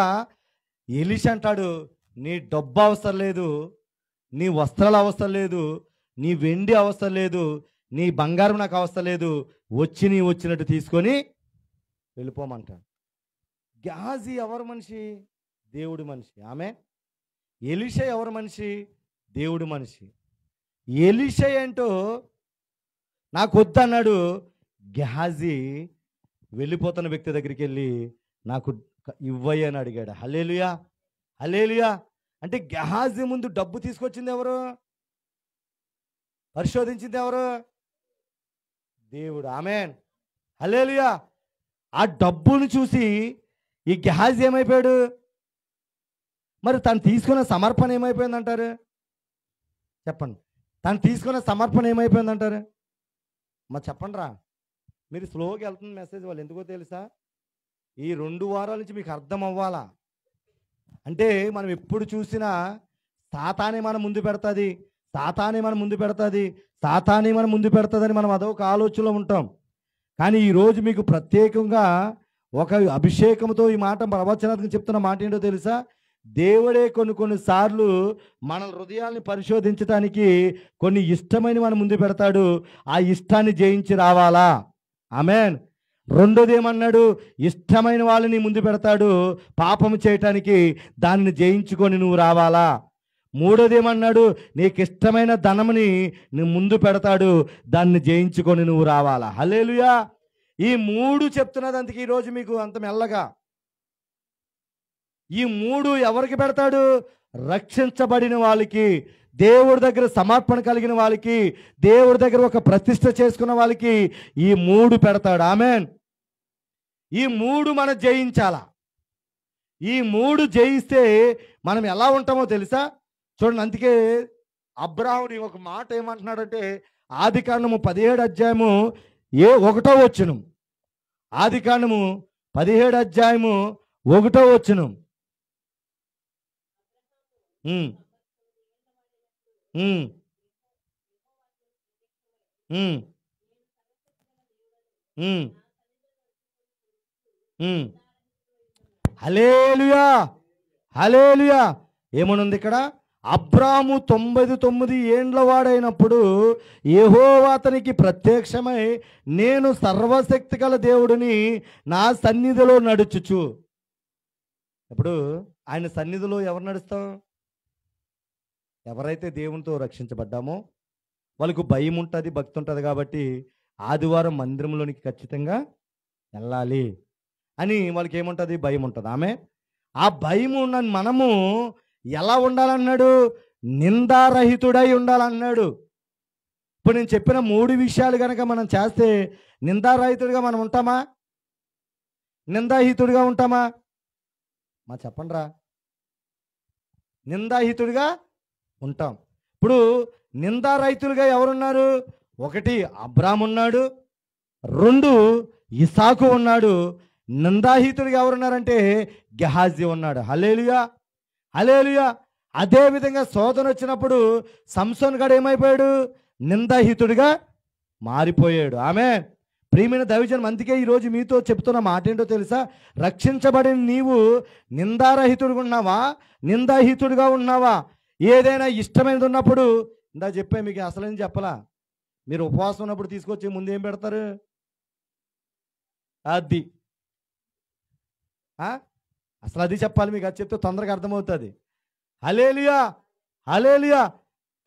ఎలీషా అంటాడు, నీ డబ్బు అవసరం లేదు, నీ వస్త్రాలు అవసరం లేదు, నీ వెండి అవసరం లేదు, నీ బంగారం నాకు అవసరం లేదు, వచ్చినట్టు తీసుకొని వెళ్ళిపోమంటాడు. గెహాజీ ఎవరు మనిషి? దేవుడి మనిషి. ఆమె ఎలీషా ఎవరు మనిషి? దేవుడి మనిషి. ఎలీషా ఏంటో నాకు వద్దన్నాడు. గెహాజీ వెళ్ళిపోతున్న వ్యక్తి దగ్గరికి వెళ్ళి నాకు ఇవ్వయ్య అని అడిగాడు. హల్లెలూయా, హల్లెలూయా. అంటే గెహాజీ ముందు డబ్బు తీసుకొచ్చింది ఎవరు? పరిశోధించింది ఎవరు? దేవుడు. ఆమేన్. హల్లెలూయా. ఆ డబ్బును చూసి ఈ గెహాజీ ఏమైపోయాడు? మరి తను తీసుకున్న సమర్పణ ఏమైపోయిందంటారు? చెప్పండి. తను తీసుకున్న సమర్పణ ఏమైపోయిందంటారు? మరి చెప్పండి రా. మీరు స్లోగా వెళ్తున్న మెసేజ్ వాళ్ళు ఎందుకో తెలుసా, ఈ 2 వారాల నుంచి మీకు అర్థం అవ్వాలా. అంటే మనం ఎప్పుడు చూసినా సాతానే మన ముందు పెడుతుంది, సాతానే మన ముందు పెడుతుందని మనం అదొక ఆలోచనలో ఉంటాం. కానీ ఈరోజు మీకు ప్రత్యేకంగా ఒక అభిషేకంతో ఈ మాట ప్రవచనాత్మకంగా చెప్తున్న మాట ఏంటో తెలుసా, దేవుడే కొన్నిసార్లు మన హృదయాల్ని పరిశోధించడానికి కొన్ని ఇష్టమైన మన ముందు పెడతాడు. ఆ ఇష్టాన్ని జయించి రావాలా. ఆమేన్. రెండోది ఏమన్నాడు? ఇష్టమైన వాళ్ళని ముందు పెడతాడు పాపం చేయటానికి, దానిని జయించుకొని నువ్వు రావాలా. మూడోది ఏమన్నాడు? నీకు ఇష్టమైన ధనముని నువ్వు ముందు పెడతాడు, దాన్ని జయించుకొని నువ్వు రావాలా. హల్లెలూయా. ఈ 3 చెప్తున్నది. అందుకే ఈరోజు మీకు అంత మెల్లగా ఈ 3 ఎవరికి పెడతాడు? రక్షించబడిన వాళ్ళకి, దేవుడి దగ్గర సమర్పణ కలిగిన వాళ్ళకి, దేవుడి దగ్గర ఒక ప్రతిష్ట చేసుకున్న వాళ్ళకి ఈ 3 పెడతాడు. ఆమేన్. ఈ 3 మనం జయించాలా. ఈ 3 జయిస్తే మనం ఎలా ఉంటామో తెలుసా? చూడండి. అందుకే అబ్రాహాముని ఒక మాట ఏమంటున్నాడంటే, ఆదికాండము 17 అధ్యాయము 1వ వచనం. ఆదికాండము 17 అధ్యాయము 1వ వచనం. హల్లెలూయా, హల్లెలూయా. ఏమనుంది ఇక్కడ? అబ్రాము 99 ఏండ్ల వాడైనప్పుడు యెహోవా అతనికి ప్రత్యక్షమై, నేను సర్వశక్తి గల దేవుడిని, నా సన్నిధిలో నడుచుచు. ఇప్పుడు ఆయన సన్నిధిలో ఎవరు నడుస్తాం? ఎవరైతే దేవునితో రక్షించబడ్డామో వాళ్ళకు భయం ఉంటుంది, భక్తి ఉంటుంది. కాబట్టి ఆదివారం మందిరంలోనికి ఖచ్చితంగా వెళ్ళాలి అని వాళ్ళకి ఏముంటుంది? భయం ఉంటుంది. ఆమె ఆ భయం ఉన్న మనము ఎలా ఉండాలన్నాడు? నిందారహితుడై ఉండాలన్నాడు. ఇప్పుడు నేను చెప్పిన 3 విషయాలు కనుక మనం చేస్తే నిందారహితుడిగా మనం ఉంటామా? నిందాహితుడిగా ఉంటామా? మా చెప్పండిరా. నిందాహితుడిగా ఉంటాం. ఇప్పుడు నిందారహితులుగా ఎవరున్నారు? 1 అబ్రాము ఉన్నాడు, 2 ఇసాకు ఉన్నాడు. నిందాహితుడిగా ఎవరున్నారంటే గెహాజీ ఉన్నాడు. హల్లెలూయా, హల్లెలూయా. అదే విధంగా శోధన వచ్చినప్పుడు సంసోన్ గడు ఏమైపోయాడు? నిందాహితుడిగా మారిపోయాడు. ఆమేన్. ప్రియమైన దైవజనం, అందుకే ఈరోజు మీతో చెప్తున్న మాట ఏంటో తెలుసా? రక్షించబడిన నీవు నిందారహితుడిగా ఉన్నావా, నిందాహితుడిగా ఉన్నావా? ఏదైనా ఇష్టమైనది ఉన్నప్పుడు, ఇందా చెప్పే మీకు అసలేం చెప్పలా, మీరు ఉపవాసం ఉన్నప్పుడు తీసుకొచ్చి ముందు ఏం పెడతారు? అది అసలు అది చెప్పాలి మీకు. అది చెప్తే తొందరగా అర్థమవుతుంది. హల్లెలూయా, హల్లెలూయా.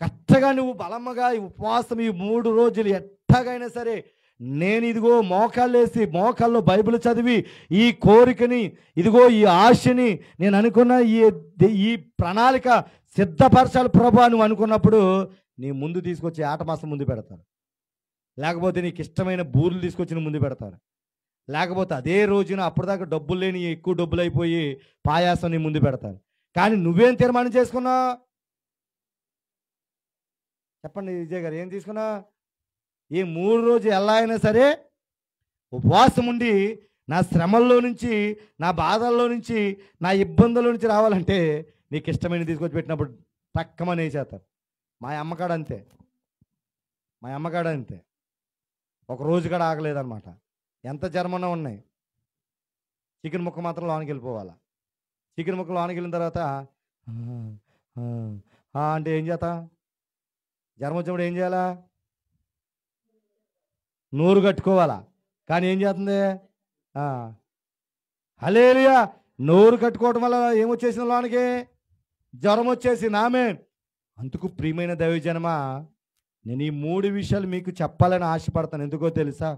కరెక్ట్గా నువ్వు బలమ్మగా ఈ ఉపవాసం ఈ 3 రోజులు ఎట్టగైనా సరే, నేను ఇదిగో మోకాళ్ళు వేసి మోకాల్లో బైబిల్ చదివి ఈ కోరికని, ఇదిగో ఈ ఆశని, నేను అనుకున్న ఈ ప్రణాళిక సిద్ధపరచాలి ప్రభా నువ్వు అనుకున్నప్పుడు నీ ముందు తీసుకొచ్చి ఆట మాసం ముందు పెడతారు. లేకపోతే నీకు ఇష్టమైన బూర్లు తీసుకొచ్చి నీ ముందు పెడతారు. లేకపోతే అదే రోజున అప్పటిదాకా డబ్బులు లేని ఎక్కువ డబ్బులు అయిపోయి పాయాసం నీ ముందు పెడతారు. కానీ నువ్వేం తీర్మానం చేసుకున్నావు? చెప్పండి విజయ్ గారు, ఏం తీసుకున్నా? ఈ 3 రోజులు ఎలా అయినా సరే ఉపవాసం ఉండి నా శ్రమల్లో నుంచి, నా బాధల్లో నుంచి, నా ఇబ్బందుల నుంచి రావాలంటే నీకు ఇష్టమైన తీసుకొచ్చి పెట్టినప్పుడు టక్కమని వేసేస్తారు. మా అమ్మకాడ అంతే, మా అమ్మకాడ అంతే. ఒక రోజు కూడా ఆగలేదన్నమాట. ఎంత జర్మన్నా ఉన్నాయి, చికెన్ ముక్క మాత్రం లోనికి వెళ్ళిపోవాలా. చికెన్ ముక్క లోనికి వెళ్ళిన తర్వాత అంటే ఏం చేస్తా? జ్వరం వచ్చినప్పుడు ఏం చేయాలా? నోరు కట్టుకోవాలా. కానీ ఏం చేస్తుంది? హల్లెలూయా. నోరు కట్టుకోవడం వల్ల ఏమొచ్చేసిన లోనికి? జ్వరం వచ్చేసి నామే. అందుకు ప్రియమైన దైవజనమా, నేను ఈ 3 విషయాలు మీకు చెప్పాలని ఆశపడతాను. ఎందుకో తెలుసా?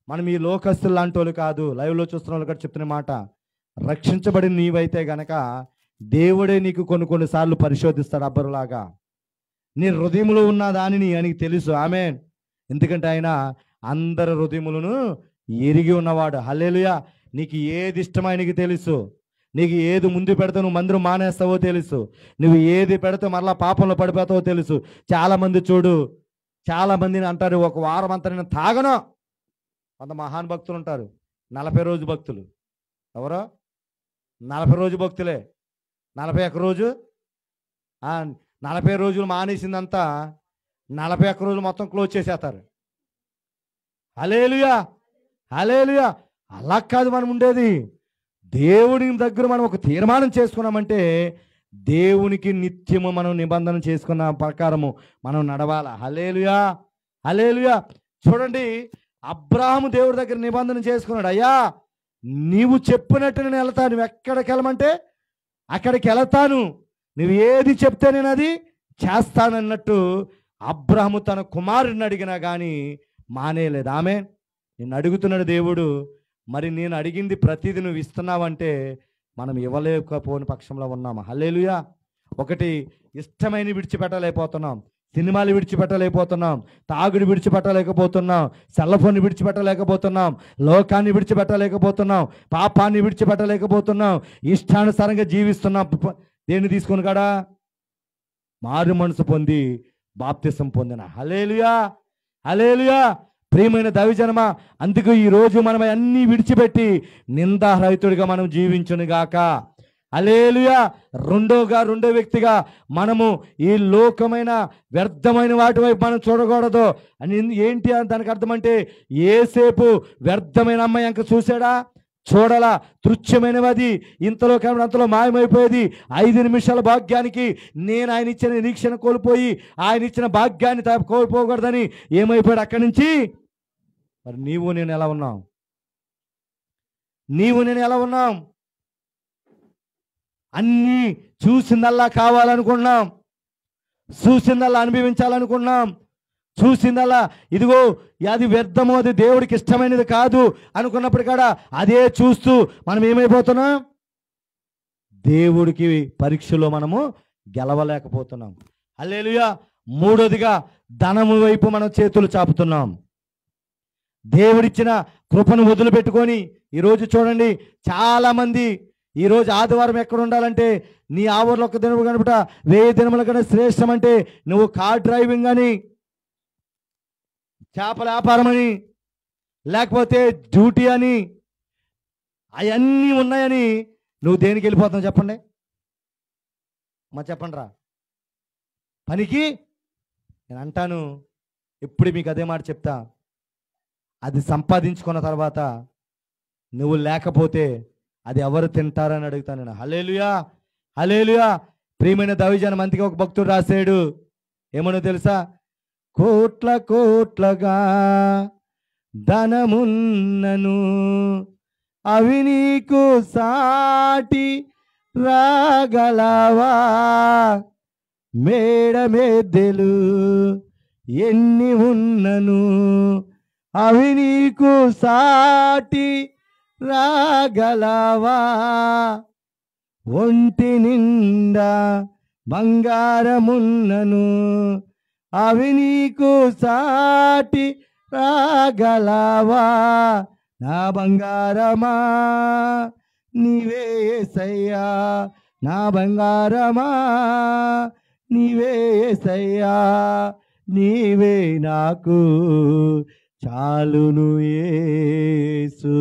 మనం ఈ లోకస్తులు లాంటి వాళ్ళు కాదు. లైవ్లో చూస్తున్న వాళ్ళు కూడా చెప్తున్న మాట, రక్షించబడిన నీవైతే గనక దేవుడే నీకు కొన్నిసార్లు పరిశోధిస్తాడు అబ్బరులాగా. నీ హృదయంలో ఉన్న దానిని ఆయనకి తెలుసు. ఆమేన్. ఎందుకంటే ఆయన అందరి హృదయములను ఎరిగి ఉన్నవాడు. హల్లెలూయా. నీకు ఏది ఇష్టమో ఆయనకి తెలుసు. నీకు ఏది ముందు పెడితే నువ్వు మందిరం మానేస్తావో తెలుసు. నువ్వు ఏది పెడితే మరలా పాపంలో పడిపోతావో తెలుసు. చాలామంది చూడు, చాలామందిని అంటారు, ఒక వారం అంతా నేను తాగను. కొంత మహాన్ భక్తులు ఉంటారు, 40 రోజు భక్తులు. ఎవరో 40 రోజు భక్తులే. 41 రోజు 40 రోజులు మానేసిందంతా 41 రోజులు మొత్తం క్లోజ్ చేసేస్తారు. హల్లెలూయా, హల్లెలూయా. అలా కాదు మనం ఉండేది. దేవుని దగ్గర మనం ఒక తీర్మానం చేసుకున్నామంటే దేవునికి నిత్యము మనం నిబంధన చేసుకున్న ప్రకారము మనం నడవాలా. హల్లెలూయా, హల్లెలూయా. చూడండి, అబ్రాహాము దేవుడి దగ్గర నిబంధన చేసుకున్నాడు. అయ్యా నీవు చెప్పినట్టు నేను వెళ్తాను. నువ్వు ఎక్కడికి వెళ్ళమంటే అక్కడికి వెళ్తాను. నువ్వు ఏది చెప్తే నేను అది చేస్తానన్నట్టు అబ్రాహాము తన కుమారుడిని అడిగినా కానీ మానేయలేదు. ఆమె నిన్ను అడుగుతున్నాడు దేవుడు. మరి నేను అడిగింది ప్రతిదీ నువ్వు ఇస్తున్నావంటే మనం ఇవ్వలేకపోని పక్షంలో ఉన్నామా? హల్లెలూయా. ఒకటి, ఇష్టమైన విడిచిపెట్టలేకపోతున్నాం, సినిమాలు విడిచిపెట్టలేకపోతున్నాం, తాగుడు విడిచిపెట్టలేకపోతున్నాం, సెల్ ఫోన్ విడిచిపెట్టలేకపోతున్నాం, లోకాన్ని విడిచిపెట్టలేకపోతున్నాం, పాపాన్ని విడిచిపెట్టలేకపోతున్నాం, ఇష్టానుసారంగా జీవిస్తున్నాం. దేన్ని తీసుకొని కాడా? మారు మనసు పొంది బాప్తిసం పొందిన. హల్లెలూయా, హల్లెలూయా. ప్రియమైన దైవజనమా, అందుకు ఈరోజు మనం అన్నీ విడిచిపెట్టి నిందారహితుడిగా మనం జీవించునుగాక. హల్లెలూయా. రెండో వ్యక్తిగా మనము ఈ లోకమైన వ్యర్థమైన వాటి వైపు మనం చూడకూడదు. అని ఏంటి దానికి అర్థం అంటే, ఏసేపు వ్యర్థమైన అమ్మాయి అంక చూసాడా? చూడలా. తుచ్చమైనది, ఇంతలో కాబట్టి అంతలో మాయమైపోయేది. 5 నిమిషాల భాగ్యానికి నేను ఆయన ఇచ్చిన నిరీక్షణ కోల్పోయి ఆయన ఇచ్చిన భాగ్యాన్ని కోల్పోకూడదని ఏమైపోయాడు అక్కడి నుంచి. మరి నీవు నేను ఎలా ఉన్నాం? నీవు నేను ఎలా ఉన్నాం? అన్నీ చూసిందల్లా కావాలనుకున్నాం, చూసిందల్లా అనుభవించాలనుకున్నాం, చూసిందల్లా ఇదిగో అది వ్యర్థము, అది దేవుడికి ఇష్టమైనది కాదు అనుకున్నప్పుడు కూడా అదే చూస్తూ మనం ఏమైపోతున్నాం? దేవుడికి పరీక్షలో మనము గెలవలేకపోతున్నాం. హల్లెలూయా. మూడోదిగా ధనము వైపు మనం చేతులు చాపుతున్నాం. దేవుడిచ్చిన కృపను వదిలిపెట్టుకొని ఈరోజు చూడండి, చాలామంది ఈరోజు ఆదివారం ఎక్కడ ఉండాలంటే నీ ఆవర్లో ఒక్క దినము కనుక 1000 దినముల కన్నా శ్రేష్టం అంటే నువ్వు కార్ డ్రైవింగ్ అని, చేపల వ్యాపారం అని, లేకపోతే డ్యూటీ అని, అవన్నీ ఉన్నాయని నువ్వు దేనికి వెళ్ళిపోతావు చెప్పండి? చెప్పండి రా పనికి. నేను అంటాను, ఎప్పుడు మీకు అదే మాట చెప్తా, అది సంపాదించుకున్న తర్వాత నువ్వు లేకపోతే అది ఎవరు తింటారని అడుగుతాను నేను. హల్లెలూయా, హల్లెలూయా. ప్రియమైన దైవజనం, అందుకే ఒక భక్తుడు రాశాడు, ఏమనో తెలుసా? కోట్ల కోట్లగా ధనమున్నను అవి నీకు సాటి రాగలవా, మేడ మెద్దెలు ఎన్ని ఉన్నను అవి నీకు సాటి రాగలవా, ఒంటి నిండా బంగారమున్నను అవి నీకు సాటి రాగలవా, నా బంగారమా నీవే యేసయ్యా, నా బంగారమా నీవే యేసయ్యా, నీవే నాకు చాలును యేసు.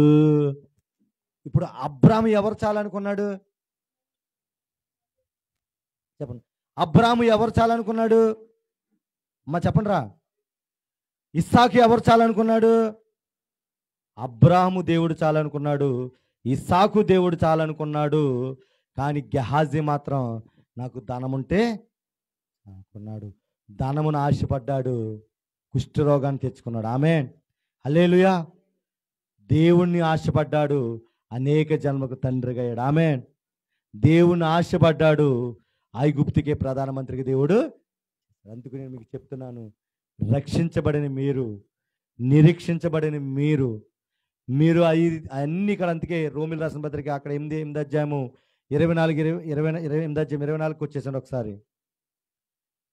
ఇప్పుడు అబ్రాము ఎవరు చాలనుకున్నాడు చెప్పండి? అబ్రాము ఎవరు చాలనుకున్నాడు? చెప్పండి రా. ఇస్సాకు ఎవరు చాలనుకున్నాడు? అబ్రాము దేవుడు చాలనుకున్నాడు, ఇస్సాకు దేవుడు చాలనుకున్నాడు. కానీ గెహాజీ మాత్రం నాకు ధనముంటే అనుకున్నాడు. ధనమును ఆశపడ్డాడు, కుష్ఠరోగాన్ని తెచ్చుకున్నాడు. ఆమేన్, హల్లెలూయా. దేవుణ్ణి ఆశపడ్డాడు, అనేక జన్మకు తండ్రిగా అయ్యాడు. ఆమేన్. దేవుణ్ణి ఆశపడ్డాడు, ఐగుప్తుకే ప్రధానమంత్రికి దేవుడు. అందుకు నేను మీకు చెప్తున్నాను, రక్షించబడిన మీరు, నిరీక్షించబడిన మీరు అన్ని ఇక్కడ. అందుకే రోమిల్ రాసిన పత్రిక అక్కడ 8 అధ్యాయము 24 వచ్చేసాను. ఒకసారి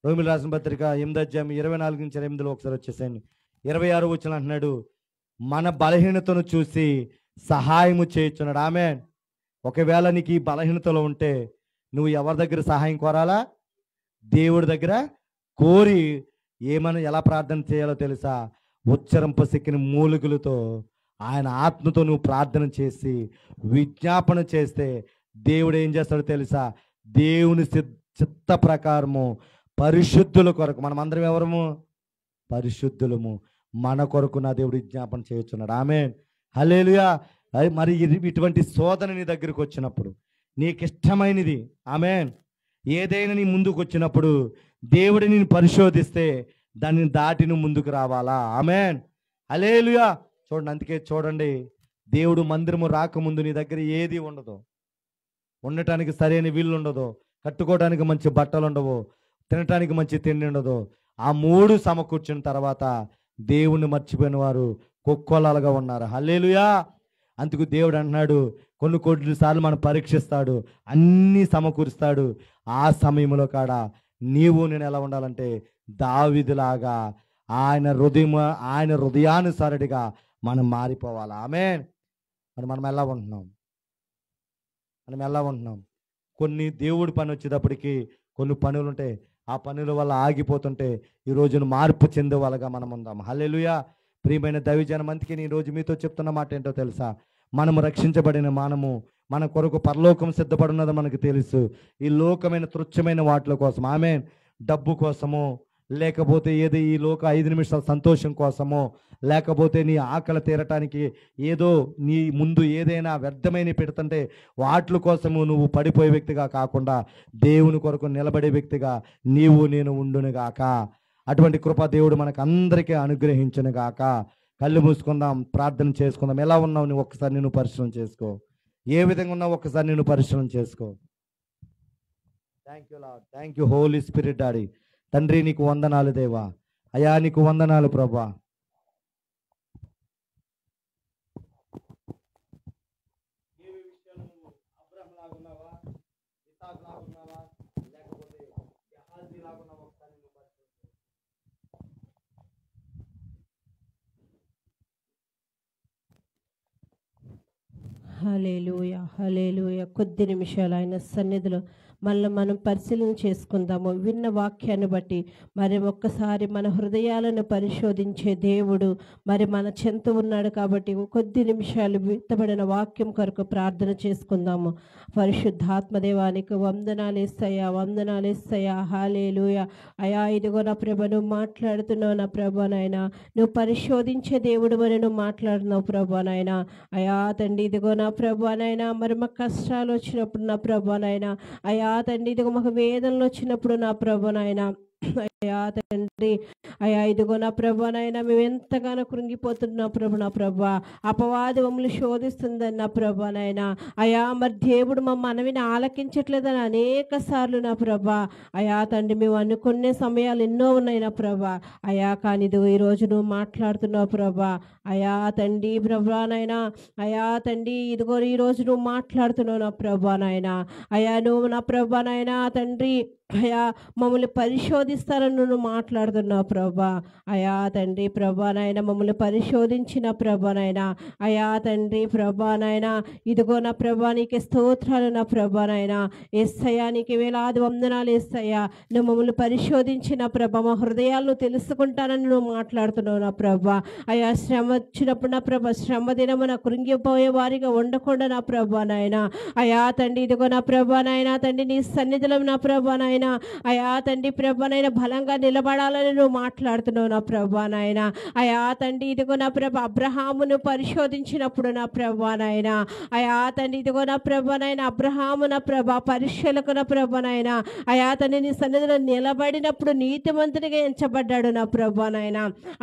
రోమిల్ రాసిన పత్రిక 8 అధ్యాయం 24 నుంచి 28 ఒకసారి వచ్చేసాను. 26 వచ్చిన అంటున్నాడు, మన బలహీనతను చూసి సహాయము చేయుచున్నాడు. ఆమేన్. ఒకవేళ నీకు ఈ బలహీనతలో ఉంటే నువ్వు ఎవరి దగ్గర సహాయం కోరాలా? దేవుడి దగ్గర కోరి. ఎలా ప్రార్థన చేయాలో తెలుసా? ఉచ్చరింప సిక్కిన మూలుగులతో ఆయన ఆత్మతో నువ్వు ప్రార్థన చేసి విజ్ఞాపన చేస్తే దేవుడు ఏం చేస్తాడో తెలుసా? దేవుని చిత్త ప్రకారము పరిశుద్ధుల కొరకు, మనం అందరం ఎవరము? పరిశుద్ధులము. మన కొరకు నా దేవుడు విజ్ఞాపన చేయుచున్నాడు. ఆమేన్, హల్లెలూయా. మరి ఇటువంటి శోధన నీ దగ్గరికి వచ్చినప్పుడు, నీకు ఇష్టమైనది, ఆమేన్, ఏదైనా నీ ముందుకు వచ్చినప్పుడు దేవుడు నిన్ను పరిశోధిస్తే దానిని దాటి నువ్వు ముందుకు రావాలా? ఆమేన్, హల్లెలూయా. చూడండి, అందుకే చూడండి, దేవుడు మందిరము రాకముందు నీ దగ్గర ఏది ఉండదు, ఉండటానికి సరైన వీళ్ళు ఉండదు, కట్టుకోవడానికి మంచి బట్టలు ఉండవు, తినటానికి మంచి తిండి ఉండదు. ఆ 3 సమకూర్చిన తర్వాత దేవుణ్ణి మర్చిపోయిన వారు కుక్కలాగా ఉన్నారు. హల్లెలూయా. అందుకు దేవుడు అంటున్నాడు, కొన్ని సార్లు మనం పరీక్షిస్తాడు, అన్నీ సమకూరుస్తాడు. ఆ సమయంలో కాడ నీవు నేను ఎలా ఉండాలంటే దావీదులాగా ఆయన హృదయానుసారుడిగా మనం మారిపోవాలి. ఆమేన్. మనం ఎలా ఉంటున్నాం? కొన్ని దేవుడి పని వచ్చేటప్పటికి కొన్ని పనులు ఉంటాయి, ఆ పనుల వల్ల ఆగిపోతుంటే ఈ రోజున మార్పు చెందే వాళ్ళగా మనం ఉందాం. హల్లెలూయా. ప్రియమైన దైవజనం, అందుకే నేను ఈరోజు మీతో చెప్తున్న మాట ఏంటో తెలుసా? మనము రక్షించబడిన మన కొరకు పరలోకం సిద్ధపడినది మనకు తెలుసు. ఈ లోకమైన తుచ్చమైన వాటిల కోసం, ఆమేన్, డబ్బు కోసమో, లేకపోతే ఏదో ఈ లోక 5 నిమిషాల సంతోషం కోసమో, లేకపోతే నీ ఆకలి తీరటానికి ఏదో నీ ముందు ఏదైనా వ్యర్థమైన పెడుతుంటే వాటి కోసము నువ్వు పడిపోయే వ్యక్తిగా కాకుండా దేవుని కొరకు నిలబడే వ్యక్తిగా నీవు నేను ఉండునుగాక. అటువంటి కృప దేవుడు మనకు అందరికీ అనుగ్రహించునుగాక. కళ్ళు మూసుకుందాం, ప్రార్థన చేసుకుందాం. ఎలా ఉన్నావు నువ్వు ఒక్కసారి నేను పరిశీలన చేసుకో. ఏ విధంగా ఉన్నావు ఒక్కసారి నేను పరిశీలన చేసుకో. Thank you lord, thank you holy spirit daddy. తండ్రి నీకు వందనాలు దేవా, అయా నీకు వందనాలు ప్రభా. హల్లెలూయా హల్లెలూయా. కొద్ది నిమిషాలు ఆయన సన్నిధిలో మళ్ళీ మనం పరిశీలన చేసుకుందాము. విన్న వాక్యాన్ని బట్టి మరి ఒక్కసారి మన హృదయాలను పరిశోధించే దేవుడు మరి మన చెంత ఉన్నాడు. కాబట్టి కొద్ది నిమిషాలు విత్తబడిన వాక్యం కొరకు ప్రార్థన చేసుకుందాము. పరిశుద్ధాత్మదేవానికి వందనాలు యేసయ్యా, వందనాలు యేసయ్యా. హల్లెలూయా. అయా ఇదిగో నా ప్రభ, నువ్వు మాట్లాడుతున్నావు నా ప్రభ నాయన. నువ్వు పరిశోధించే దేవుడు అని నువ్వు మాట్లాడుతున్నావు ప్రభా నాయన. అయా తండ్రి ఇదిగో నా ప్రభా నాయన, మరి మాకు కష్టాలు వచ్చినప్పుడు నా ప్రభా నాయన, అయా తండ్రి ఇదిగో మాకు వేదనలు వచ్చినప్పుడు నా ప్రభా నాయన, అయా తండ్రి అయా ఇదిగో నా ప్రభా నాయన, మేము ఎంతగానో కృంగిపోతున్నా ప్రభు నా ప్రభా. అపవాది మమ్మల్ని శోధిస్తుందని నా ప్రభా నాయన. అయా మరి దేవుడు మా మనవిని ఆలకించట్లేదని అనేక సార్లు నా ప్రభా. అయా తండ్రి మేము అనుకునే సమయాలు ఎన్నో ఉన్నాయి నా ప్రభా. అయా కానీ ఇదిగో ఈరోజు నువ్వు మాట్లాడుతున్నావు ప్రభా. అయా తండ్రి ప్రభా నాయన, అయా తండ్రి ఇదిగో ఈరోజు నువ్వు మాట్లాడుతున్నావు నా ప్రభా నాయన. అయా నువ్వు నా ప్రభా నాయన తండ్రి అయా మమ్మల్ని పరిశోధిస్తారని నువ్వు మాట్లాడుతున్నావు ప్రభా. అయా తండ్రి ప్రభా నాయన, మమ్మల్ని పరిశోధించిన ప్రభా నాయన. అయా తండ్రి ప్రభా నాయన, ఇదిగో నా ప్రభా నీకే స్తోత్రాలు నా ప్రభా నాయన. యేసయ్యా నీకు వేలాది వందనాలు యేసయ్యా. నువ్వు మమ్మల్ని పరిశోధించిన ప్రభా, మా హృదయాలను తెలుసుకుంటానని నువ్వు మాట్లాడుతున్నావు నా ప్రభా. అయా శ్రమ వచ్చినప్పుడు నా ప్రభా, శ్రమ దినమున కృంగిపోయే వారిగా ఉండకుండా నా ప్రభా నాయన. అయా తండ్రి ఇదిగో నా ప్రభా నాయన తండ్రి నీ సన్నిధిలో నా ప్రభా నాయన, అయా తండ్రి ప్రభా నాయన బలంగా నిలబడాలని నువ్వు మాట్లాడుతున్నావు నా ప్రభా నాయన. అయా తండ్రి ఇదిగో నా ప్రభా అబ్రహామును పరిశోధించినప్పుడు నా ప్రభా నాయన, అయా తండ్రి ఇదిగో నా ప్రభా నాయన అబ్రహాము నా ప్రభా పరీక్షలకు నా ప్రభా నాయన, అయా తండ్రి నీ సన్నిధిలో నిలబడినప్పుడు నీతిమంతుడిగా ఎంచబడ్డాడు నా ప్రభా నాయన.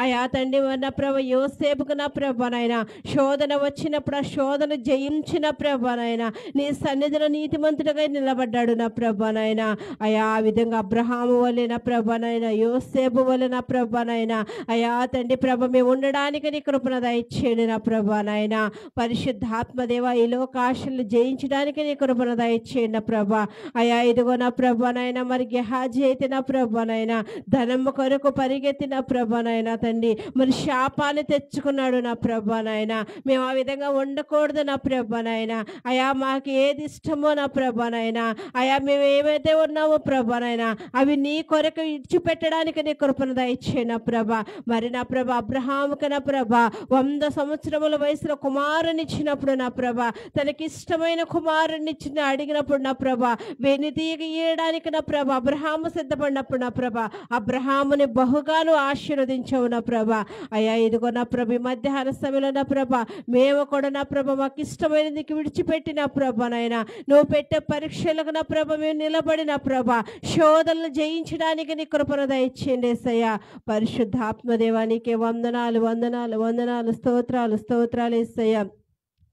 అయా తండ్రి నా ప్రభా యోసేపుకు నా ప్రభా నాయన శోధన వచ్చినప్పుడు ఆ శోధన జయించిన ప్రభా నాయన నీ సన్నిధిలో నీతిమంతుడిగా నిలబడ్డాడు నా ప్రభా నాయన. అయా ఆ విధంగా అబ్రహాము వలె నా ప్రభా నాయన, యోసేపు వలె నా ప్రభా నాయన, అయా తండ్రి ప్రభ మేము ఉండడానికి నీ కృపణ దయచేయండి నా ప్రభా నాయన. పరిశుద్ధాత్మదేవ ఈ లోకాశలను జయించడానికి నీ కృపణ దయచేయండి నా ప్రభా. అయా ఇదిగో నా ప్రభా నాయన, మరి గెహాజీ అయితే నా ప్రభా నాయన ధనము కొరకు పరిగెత్తిన ప్రభా నాయన తండ్రి, మరి శాపాన్ని తెచ్చుకున్నాడు నా ప్రభా నాయన. మేము ఆ విధంగా ఉండకూడదు నా ప్రభా నాయన. అయా మాకు ఏది ఇష్టమో నా ప్రభా నాయన, అయా మేము ఏవైతే ఉన్నామో ప్రభా నాయన అవి నీ కొరకు ఇచ్చిపెట్టడానికి నీ కృపణ దయచేయి నా ప్రభా. మరి నా ప్రభా అబ్రహాముకి నా ప్రభా 100 సంవత్సరముల వయసులో కుమారుని ఇచ్చినప్పుడు నా ప్రభా, తనకి ఇష్టమైన కుమారుని అడిగినప్పుడు నా ప్రభా వెనుతీగ ఇయ్యడానికి నా ప్రభా అబ్రహాము సిద్ధపడినప్పుడు నా ప్రభా అబ్రహాముని బహుగాను ఆశీర్వదించవు నా ప్రభా. అయ్యా ఇదిగో నా ప్రభా మధ్యాహ్న సమయంలో నా ప్రభా మేము కూడా నా ప్రభా మాకు ఇష్టమైనది విడిచిపెట్టిన ప్రభా నాయన, నువ్వు పెట్టే పరీక్షలకు నా ప్రభా మేము నిలబడిన ప్రభా శోధనలు జయించడానికి నీ కృపణ దయచేయండి యేసయ్యా. పరిశుద్ధాత్మదేవానికి వందనాలు వందనాలు వందనాలు, స్తోత్రాలు స్తోత్రాలు యేసయ్యా.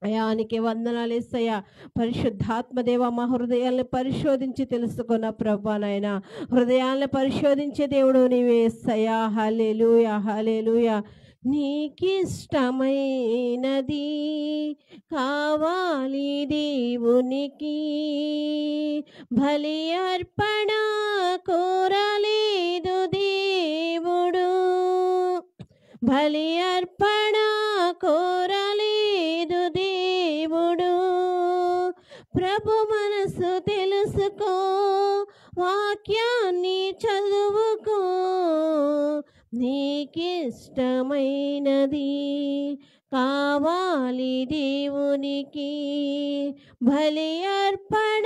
అయానికి వందనాలు యేసయ్యా. పరిశుద్ధాత్మదేవ మా హృదయాల్ని పరిశోధించి తెలుసుకున్న ప్రభా నాయన, హృదయాల్ని పరిశోధించే దేవుడు నీవే యేసయ్యా. హల్లెలూయా హల్లెలూయా. నీకిష్టమైనది కావాలి దేవునికి, బలి అర్పణ కోరలేదు దేవుడు, బలి అర్పణ కోరలేదు దేవుడు. ప్రభు మనసు తెలుసుకో, వాక్యాన్ని చదువుకో, నీకిష్టమైనది కావాలి దేవునికి, బలి అర్పణ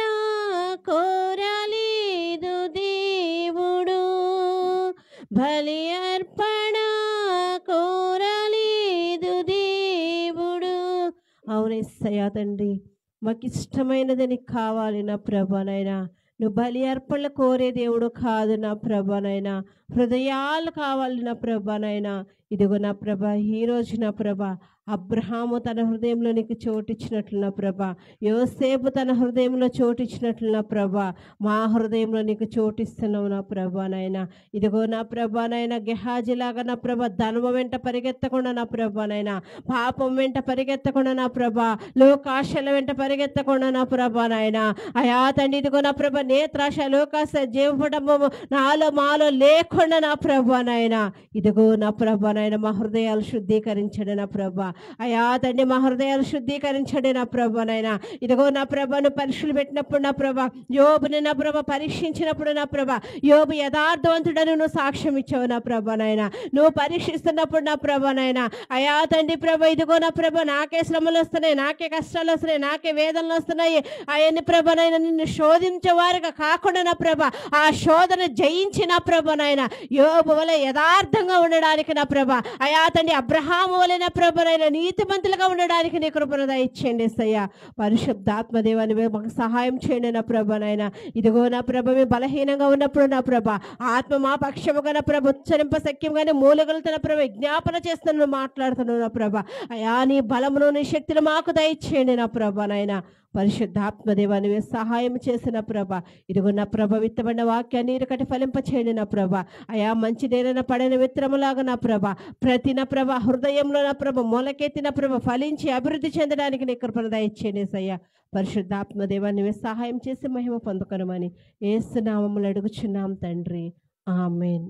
కోరలేదు దేవుడు, బలి అర్పణ కోరలేదు దేవుడు. అవును యేసయ్యా తండ్రి, మాకు ఇష్టమైనది నీకు కావాలి నా ప్రభా నాయనా. నువ్వు బలి అర్పణలు కోరే దేవుడు కాదు నా ప్రభా నాయనా, హృదయాలు కావాలి నా ప్రభా నాయనా. ఇదిగో నా ప్రభా ఈరోజు నా ప్రభా అబ్రహాము తన హృదయంలో నీకు చోటిచ్చినట్లు నా ప్రభా, యోసేపు తన హృదయంలో చోటిచ్చినట్లు నా ప్రభా మా హృదయంలో నీకు చోటిస్తున్నావు నా ప్రభా నాయన. ఇదిగో నా ప్రభా నాయన గెహాజీలాగా నా ప్రభా ధనము వెంట పరిగెత్తకుండా నా ప్రభా నాయన, పాపం వెంట పరిగెత్తకుండా నా ప్రభా, లోకాశల వెంట పరిగెత్తకుండా నా ప్రభా నాయన. అయా తండ్రి ఇదిగో నా ప్రభా నేత్రాశ లోకాశ జీవపడము నాలో మాలో లేకుండా నా ప్రభా నాయన, ఇదిగో నా ప్రభా నాయన నాయన మా హృదయాలు శుద్ధీకరించండి నా ప్రభా. అయా తండ్రి మా హృదయాలు శుద్ధీకరించండి నా ప్రభా. నాయన ఇదిగో నా ప్రభాను పరీక్షలు పెట్టినప్పుడు నా ప్రభా, యోబుని నా ప్రభ పరీక్షించినప్పుడు నా ప్రభా, యోబు యథార్థవంతుడని నువ్వు సాక్ష్యం ఇచ్చావు నా ప్రభా. నాయన నువ్వు పరీక్షిస్తున్నప్పుడు నా ప్రభా నాయన అయా తండ్రి ప్రభ ఇదిగో నా ప్రభ నాకే శ్రమలు వస్తున్నాయి, నాకే కష్టాలు వస్తున్నాయి, నాకే వేదనలు వస్తున్నాయి ఆయన్ని ప్రభ నాయన నిన్ను శోధించే వారిగా కాకుండా నా ప్రభ ఆ శోధన జయించిన ప్రభ నాయన యోబు వలె యథార్థంగా ఉండడానికి నా ప్రభ అయా తండ్రి అబ్రహాము వలె నా ప్రభ నాయన నీతిమంతులుగా ఉండడానికి నీ కృపను దయచేయండి సయ్యా. పరిశుద్ధాత్మదేవాన్ని మాకు సహాయం చేయండి నా ప్రభ నాయన. ఇదిగో నా ప్రభ మేము బలహీనంగా ఉన్నప్పుడు నా ప్రభ ఆత్మ మా పక్షముగా నా ప్రభ ఉచ్చరింప సఖ్యంగానే మూలగలతో నా ప్రభ విజ్ఞాపన చేస్తున్నాను, మాట్లాడుతున్నాను నా ప్రభ అయా నీ బలమును నీ శక్తిని మాకు దయచేయండి నా ప్రభ నాయన. పరిశుద్ధాత్మదేవాన్ని సహాయం చేసిన ప్రభ ఇదిగో నా ప్రభ విత్తబడిన వాక్యాన్ని నీరు కట్టి ఫలింప చేయండి నా ప్రభ అయా మంచి నేలన పడిన విత్తనములాగా నా ప్రభ ప్రతి నా ప్రభ హృదయంలో నా ప్రభ మొలకెత్తిన ప్రభ ఫలించి అభివృద్ధి చెందడానికి నీ కృపను దయచేయండి సయ్యా. పరిశుద్ధాత్మదేవాన్ని సహాయం చేసి మహిమ పొందుకొనమని యేసు నామములో అడుగుచున్నాం తండ్రి, ఆమేన్.